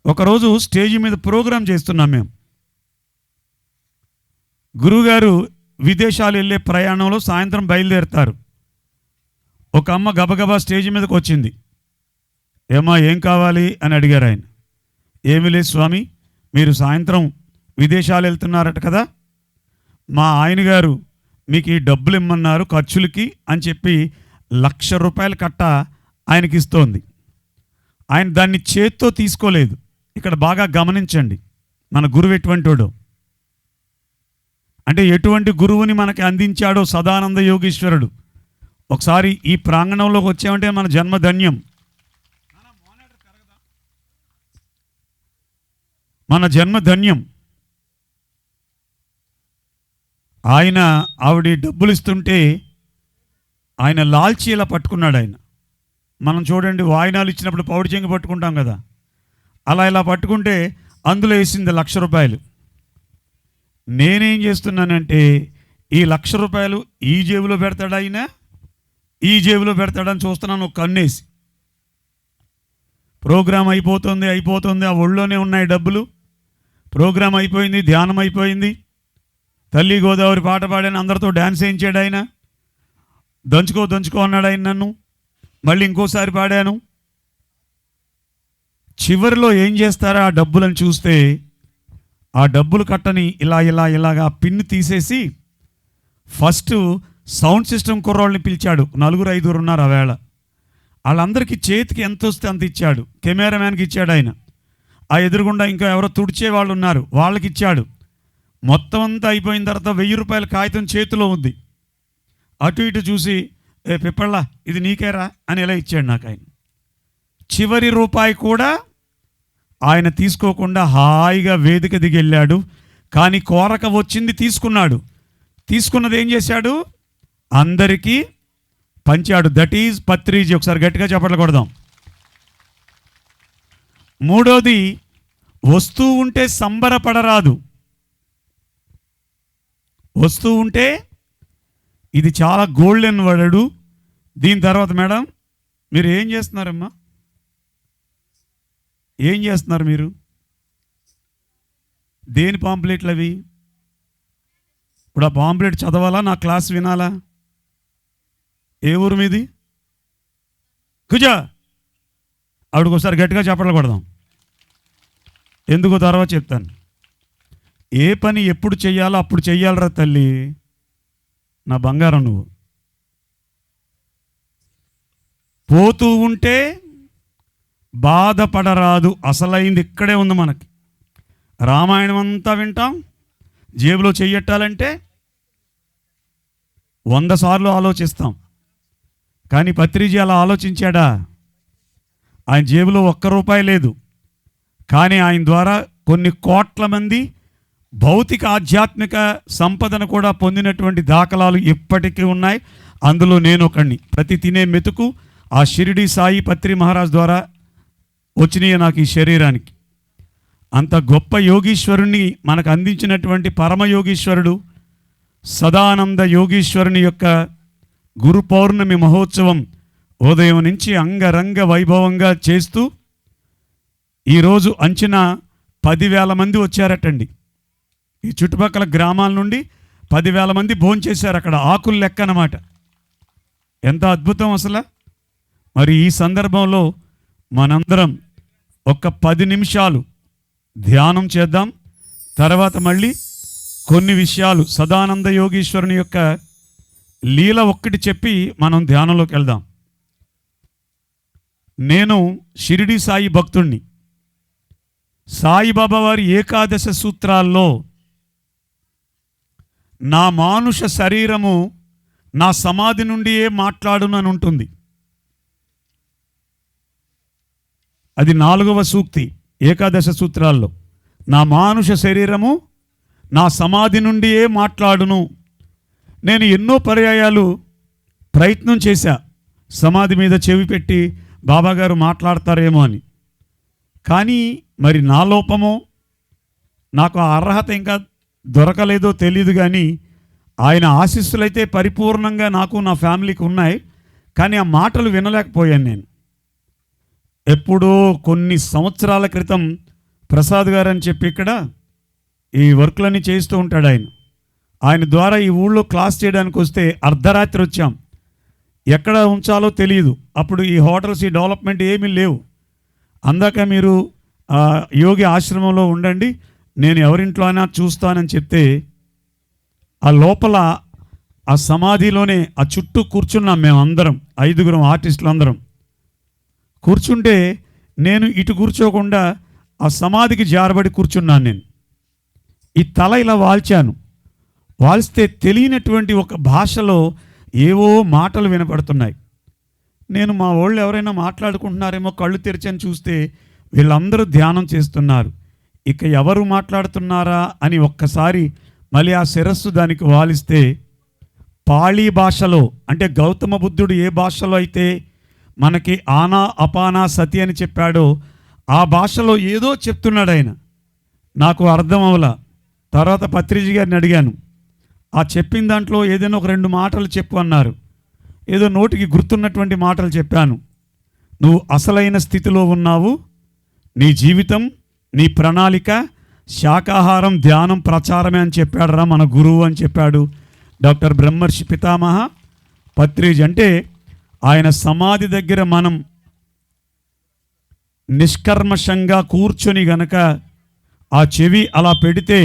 ఒకరోజు స్టేజ్ మీద ప్రోగ్రాం చేస్తున్నాం మేము. గురువుగారు విదేశాలు వెళ్ళే ప్రయాణంలో సాయంత్రం బయలుదేరుతారు. ఒక అమ్మ గబగబా స్టేజ్ మీదకి వచ్చింది. ఏమా ఏం కావాలి అని అడిగారు ఆయన. ఏమీ లేదు స్వామి, మీరు సాయంత్రం విదేశాలు వెళ్తున్నారట కదా, మా ఆయన గారు మీకు ఈ డబ్బులు ఇమ్మన్నారు ఖర్చులకి అని చెప్పి ₹1,00,000 కట్ట ఆయనకి ఇస్తోంది. ఆయన దాన్ని చేత్తో తీసుకోలేదు. ఇక్కడ బాగా గమనించండి, మన గురువు ఎటువంటివాడో, అంటే ఎటువంటి గురువుని మనకి అందించాడో సదానంద యోగీశ్వరుడు. ఒకసారి ఈ ప్రాంగణంలోకి వచ్చామంటే మన జన్మ ధన్యం, మన జన్మ ధన్యం. ఆయన ఆవిడ డబ్బులు ఇస్తుంటే ఆయన లాల్చీ ఇలా పట్టుకున్నాడు. ఆయన మనం చూడండి వాయినాలు ఇచ్చినప్పుడు పౌడి చెంగు పట్టుకుంటాం కదా, అలా ఇలా పట్టుకుంటే అందులో వేసింది ₹1,00,000. నేనేం చేస్తున్నానంటే ఈ ₹1,00,000 ఈ జేబులో పెడతాడు ఆయన, ఈ జేబులో పెడతాడని చూస్తున్నాను ఒక కన్నేసి. ప్రోగ్రాం అయిపోతుంది, ఆ ఒళ్ళోనే ఉన్నాయి డబ్బులు. ప్రోగ్రాం అయిపోయింది, ధ్యానం అయిపోయింది, తల్లి గోదావరి పాట పాడాను, అందరితో డ్యాన్స్ వేయించాడు ఆయన. దంచుకో దంచుకో అన్నాడు ఆయన నన్ను. మళ్ళీ ఇంకోసారి పాడాను. చివరిలో ఏం చేస్తారా ఆ డబ్బులను చూస్తే, ఆ డబ్బులు కట్టని ఇలాగా పిన్ను తీసేసి ఫస్ట్ సౌండ్ సిస్టమ్ కుర్రోళ్ళని పిలిచాడు. 4-5 ఉన్నారు ఆ వేళ. వాళ్ళందరికీ చేతికి ఎంత వస్తే అంత ఇచ్చాడు. కెమెరామ్యాన్కి ఇచ్చాడు ఆయన. ఆ ఎదురుగుండా ఇంకా ఎవరో తుడిచే వాళ్ళు ఉన్నారు, వాళ్ళకి ఇచ్చాడు. మొత్తం అంతా అయిపోయిన తర్వాత ₹1,000 కాగితం చేతిలో ఉంది. అటు ఇటు చూసి, ఏ పిప్పళ్ళ ఇది నీకేరా అని ఇలా ఇచ్చాడు నాకు ఆయన. చివరి రూపాయి కూడా ఆయన తీసుకోకుండా హాయిగా వేదిక దిగి వెళ్ళాడు. కానీ కోరక వచ్చింది తీసుకున్నాడు. తీసుకున్నది ఏం చేశాడు? అందరికీ పంచాడు. That is Patriji. ఒకసారి గట్టిగా చప్పట్లు కొడదాం. మూడోది, వస్తూ ఉంటే సంబరపడరాదు. వస్తూ ఉంటే ఇది చాలా గోల్డెన్ వర్డ్. దీని తర్వాత మేడం మీరు ఏం చేస్తున్నారమ్మా ఏం చేస్తున్నారు మీరు? దేని పాంప్లెట్లు అవి? ఇప్పుడు ఆ పాంప్లెట్ చదవాలా, నా క్లాస్ వినాలా? ఏ ఊరు మీది? కుజా ఆవిడకి ఒకసారి గట్టిగా చప్పట్లు కొడదాం. ఎందుకో తర్వాత చెప్తాను. ఏ పని ఎప్పుడు చెయ్యాలో అప్పుడు చెయ్యాలరా తల్లి, నా బంగారం నువ్వు. పోతూ ఉంటే బాధపడరాదు, అసలైంది ఇక్కడే ఉంది మనకి. రామాయణం అంతా వింటాం, జేబులో చెయ్యట్టాలంటే 100 సార్లు ఆలోచిస్తాం. కానీ పత్రిజీ అలా ఆలోచించాడా? ఆయన జేబులో ₹1 లేదు, కానీ ఆయన ద్వారా కొన్ని కోట్ల మంది భౌతిక ఆధ్యాత్మిక సంపదను కూడా పొందినటువంటి దాఖలాలు ఇప్పటికీ ఉన్నాయి. అందులో నేను ఒకడిని. ప్రతి తినే మెతుకు ఆ షిరిడి సాయి పత్రి మహారాజ్ ద్వారా వచ్చినాయి నాకు ఈ శరీరానికి. అంత గొప్ప యోగీశ్వరుణ్ణి మనకు అందించినటువంటి పరమయోగీశ్వరుడు సదానంద యోగీశ్వరుని యొక్క గురు పౌర్ణమి మహోత్సవం ఉదయం నుంచి అంగరంగ వైభవంగా చేస్తూ ఈరోజు అంచనా 10,000 మంది వచ్చారటండి. ఈ చుట్టుపక్కల గ్రామాల నుండి 10,000 మంది భోంచేశారు అక్కడ, ఆకులు లెక్క అన్నమాట. ఎంత అద్భుతం అసలు. మరి ఈ సందర్భంలో మనందరం ఒక 10 నిమిషాలు ధ్యానం చేద్దాం. తర్వాత మళ్ళీ కొన్ని విషయాలు సదానంద యోగీశ్వరుని యొక్క లీల ఒక్కటి చెప్పి మనం ధ్యానంలోకి వెళ్దాం. నేను షిరిడి సాయి భక్తుణ్ణి. సాయిబాబా వారి ఏకాదశ సూత్రాల్లో నా మానుష శరీరము నా సమాధి నుండియే మాట్లాడునని ఉంటుంది. అది 4వ సూక్తి ఏకాదశ సూత్రాల్లో. నా మానుష శరీరము నా సమాధి నుండియే మాట్లాడును. నేను ఎన్నో పర్యాయాలు ప్రయత్నం చేశా, సమాధి మీద చెవి పెట్టి బాబాగారు మాట్లాడతారేమో అని. కానీ మరి నా లోపమో నాకు ఆ అర్హత ఇంకా దొరకలేదో తెలియదు, కానీ ఆయన ఆశీస్సులైతే పరిపూర్ణంగా నాకు నా ఫ్యామిలీకి ఉన్నాయి. కానీ ఆ మాటలు వినలేకపోయాను నేను. ఎప్పుడో కొన్ని సంవత్సరాల క్రితం ప్రసాద్ గారు అని చెప్పి ఇక్కడ ఈ వర్క్లన్నీ చేస్తూ ఉంటాడు ఆయన. ఆయన ద్వారా ఈ ఊళ్ళో క్లాస్ చేయడానికి వస్తే అర్ధరాత్రి వచ్చాం. ఎక్కడ ఉంచాలో తెలియదు. అప్పుడు ఈ హోటల్స్ ఈ డెవలప్మెంట్ ఏమీ లేవు. అందాక మీరు యోగి ఆశ్రమంలో ఉండండి, నేను ఎవరింట్లో అయినా చూస్తానని చెప్తే ఆ లోపల ఆ సమాధిలోనే ఆ చుట్టూ కూర్చున్నాం మేమందరం, 5 ఆర్టిస్టులు అందరం కూర్చుంటే నేను ఇటు కూర్చోకుండా ఆ సమాధికి జారబడి కూర్చున్నాను. నేను ఈ తల ఇలా వాల్చాను. వాల్స్తే తెలియనటువంటి ఒక భాషలో ఏవో మాటలు వినపడుతున్నాయి. నేను మా వాళ్ళు ఎవరైనా మాట్లాడుకుంటున్నారేమో కళ్ళు తెరిచని చూస్తే వీళ్ళందరూ ధ్యానం చేస్తున్నారు. ఇక ఎవరు మాట్లాడుతున్నారా అని ఒక్కసారి మళ్ళీ ఆ శిరస్సు దానికి వాలిస్తే పాళీ భాషలో, అంటే గౌతమ బుద్ధుడు ఏ భాషలో అయితే మనకి ఆనా అపానా సతి అని చెప్పాడో ఆ భాషలో ఏదో చెప్తున్నాడు ఆయన. నాకు అర్థం అవలా. తర్వాత పత్రిజీ గారిని అడిగాను, ఆ చెప్పిన దాంట్లో ఏదైనా ఒక 2 మాటలు చెప్పు అన్నారు. ఏదో నోటికి గుర్తున్నటువంటి మాటలు చెప్పాను. నువ్వు అసలైన స్థితిలో ఉన్నావు, నీ జీవితం నీ ప్రణాళిక శాకాహారం ధ్యానం ప్రచారమే అని చెప్పాడు రా మన గురువు అని చెప్పాడు డాక్టర్ బ్రహ్మర్షి పితామహ పత్రిజీ. అంటే ఆయన సమాధి దగ్గర మనం నిష్కర్మషంగా కూర్చొని గనక ఆ చెవి అలా పెడితే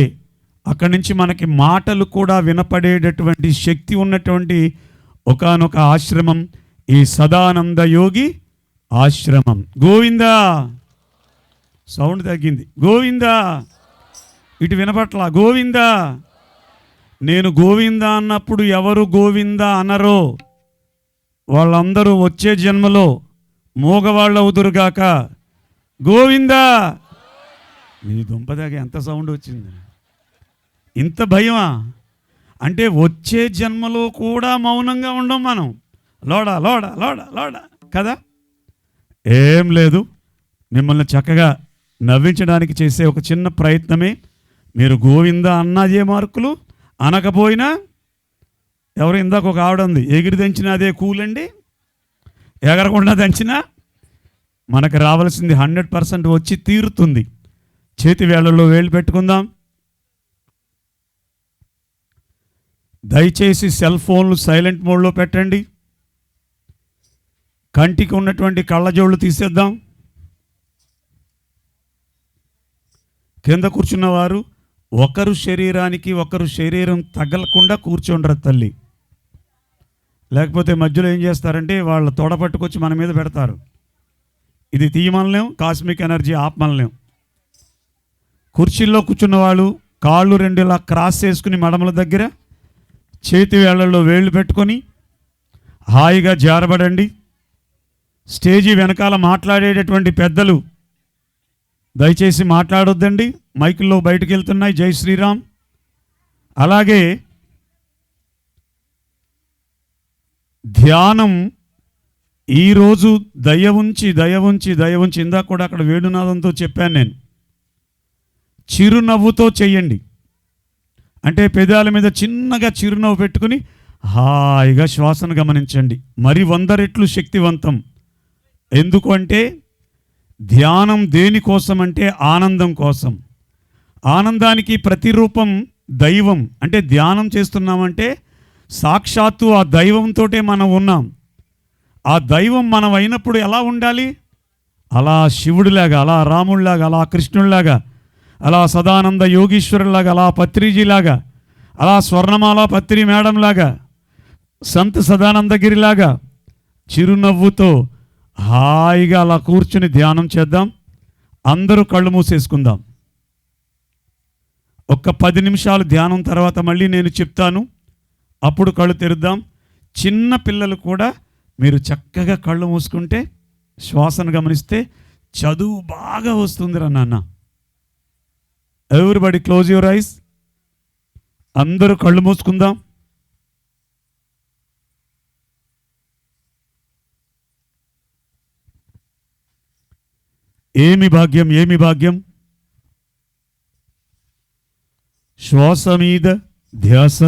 అక్కడి నుంచి మనకి మాటలు కూడా వినపడేటటువంటి శక్తి ఉన్నటువంటి ఒకానొక ఆశ్రమం ఈ సదానంద యోగి ఆశ్రమం. గోవిందా, సౌండ్ తగ్గింది. గోవిందా, ఇటు వినపట్ల. గోవిందా. నేను గోవిందా అన్నప్పుడు ఎవరు గోవిందా అనరో వాళ్ళందరూ వచ్చే జన్మలో మూగవాళ్ళు అవుదురుగాక. గోవిందా. మీ దుంపదాకా ఎంత సౌండ్ వచ్చింది, ఇంత భయమా? అంటే వచ్చే జన్మలో కూడా మౌనంగా ఉండం మనం. లోడా లోడా లోడా లోడా కదా. ఏం లేదు, మిమ్మల్ని చక్కగా నవ్వించడానికి చేసే ఒక చిన్న ప్రయత్నమే. మీరు గోవిందా అన్నదే మార్కులు, అనకపోయినా ఎవరు ఇందాక ఒక ఆవిడ ఉంది, ఎగిరి దంచిన అదే కూలండి, ఎగరకుండా దంచినా మనకు రావాల్సింది 100% వచ్చి తీరుతుంది. చేతి వేళ్ళలో వేళ్ళు పెట్టుకుందాం. దయచేసి సెల్ ఫోన్లు సైలెంట్ మోడ్లో పెట్టండి. కంటికి ఉన్నటువంటి కళ్ళజోళ్ళు తీసేద్దాం. కింద కూర్చున్నవారు ఒకరు శరీరానికి ఒకరు శరీరం తగలకుండా కూర్చోండ్రు తల్లి. లేకపోతే మధ్యలో ఏం చేస్తారంటే వాళ్ళ తొడ పట్టుకొచ్చి మన మీద పెడతారు. ఇది తీయమనలేం, కాస్మిక్ ఎనర్జీ ఆపమనలేం. కుర్చీల్లో కూర్చున్న వాళ్ళు కాళ్ళు 2 ఇలా క్రాస్ చేసుకుని మడమల దగ్గర చేతి వేళ్లలో వేళ్ళు పెట్టుకొని హాయిగా జారబడండి. స్టేజీ వెనకాల మాట్లాడేటటువంటి పెద్దలు దయచేసి మాట్లాడొద్దండి, మైకుల్లో బయటకు వెళ్తున్నాయి. జై శ్రీరామ్. అలాగే ధ్యానం ఈరోజు దయ ఉంచి ఇందాక కూడా అక్కడ వేణునాదంతో చెప్పాను నేను, చిరునవ్వుతో చెయ్యండి. అంటే పెదాల మీద చిన్నగా చిరునవ్వు పెట్టుకుని హాయిగా శ్వాసను గమనించండి. మరి 100 రెట్లు శక్తివంతం. ఎందుకు అంటే ధ్యానం దేనికోసం అంటే ఆనందం కోసం. ఆనందానికి ప్రతిరూపం దైవం. అంటే ధ్యానం చేస్తున్నామంటే సాక్షాత్తు ఆ దైవంతోటే మనం ఉన్నాం. ఆ దైవం మనం అయినప్పుడు ఎలా ఉండాలి? అలా శివుడిలాగా, అలా రాముడిలాగా, అలా కృష్ణుడిలాగా, అలా సదానంద యోగీశ్వరులాగా, అలా పత్రిజీలాగా, అలా స్వర్ణమాల పత్రి మేడంలాగా, సంత్ సదానందగిరిలాగా చిరునవ్వుతో హాయిగా అలా కూర్చుని ధ్యానం చేద్దాం. అందరూ కళ్ళు మూసేసుకుందాం. ఒక్క 10 నిమిషాలు ధ్యానం తర్వాత మళ్ళీ నేను చెప్తాను, అప్పుడు కళ్ళు తెరుద్దాం. చిన్న పిల్లలు కూడా మీరు చక్కగా కళ్ళు మూసుకుంటే శ్వాసను గమనిస్తే చదువు బాగా వస్తుందిరా నాన్న. Everybody close your eyes. అందరూ కళ్ళు మూసుకుందాం. ఏమి భాగ్యం, ఏమి భాగ్యం. శ్వాస మీద ధ్యాస.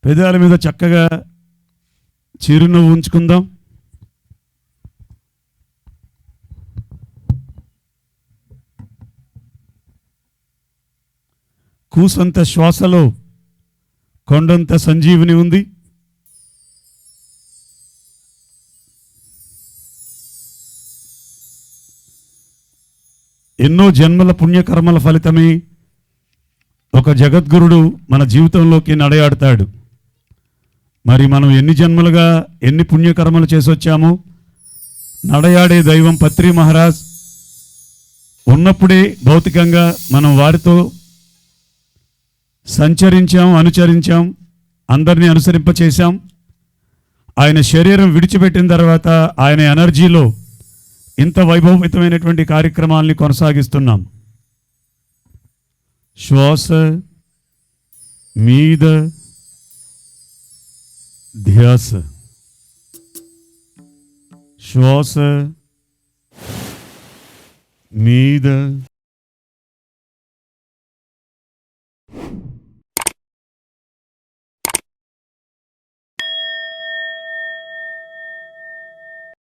పెదాల మీద చక్కగా చిరునవ్వు ఉంచుకుందాం. కూసంత శ్వాసలో కొండంత సంజీవిని ఉంది. ఎన్నో జన్మల పుణ్యకర్మల ఫలితమే ఒక జగద్గురుడు మన జీవితంలోకి నడయాడతాడు. మరి మనం ఎన్ని జన్మలుగా ఎన్ని పుణ్యకర్మలు చేసి వచ్చామో, నడయాడే దైవం పత్రి మహారాజ్ ఉన్నప్పుడే భౌతికంగా మనం వారితో సంచరించాం, అనుచరించాం, అందరినీ అనుసరింపచేశాం. ఆయన శరీరం విడిచిపెట్టిన తర్వాత ఆయన ఎనర్జీలో ఇంత వైభవమైనటువంటి కార్యక్రమాల్ని కొనసాగిస్తున్నాం. శ్వాస మీద ధ్యాస. శ్వాస మీద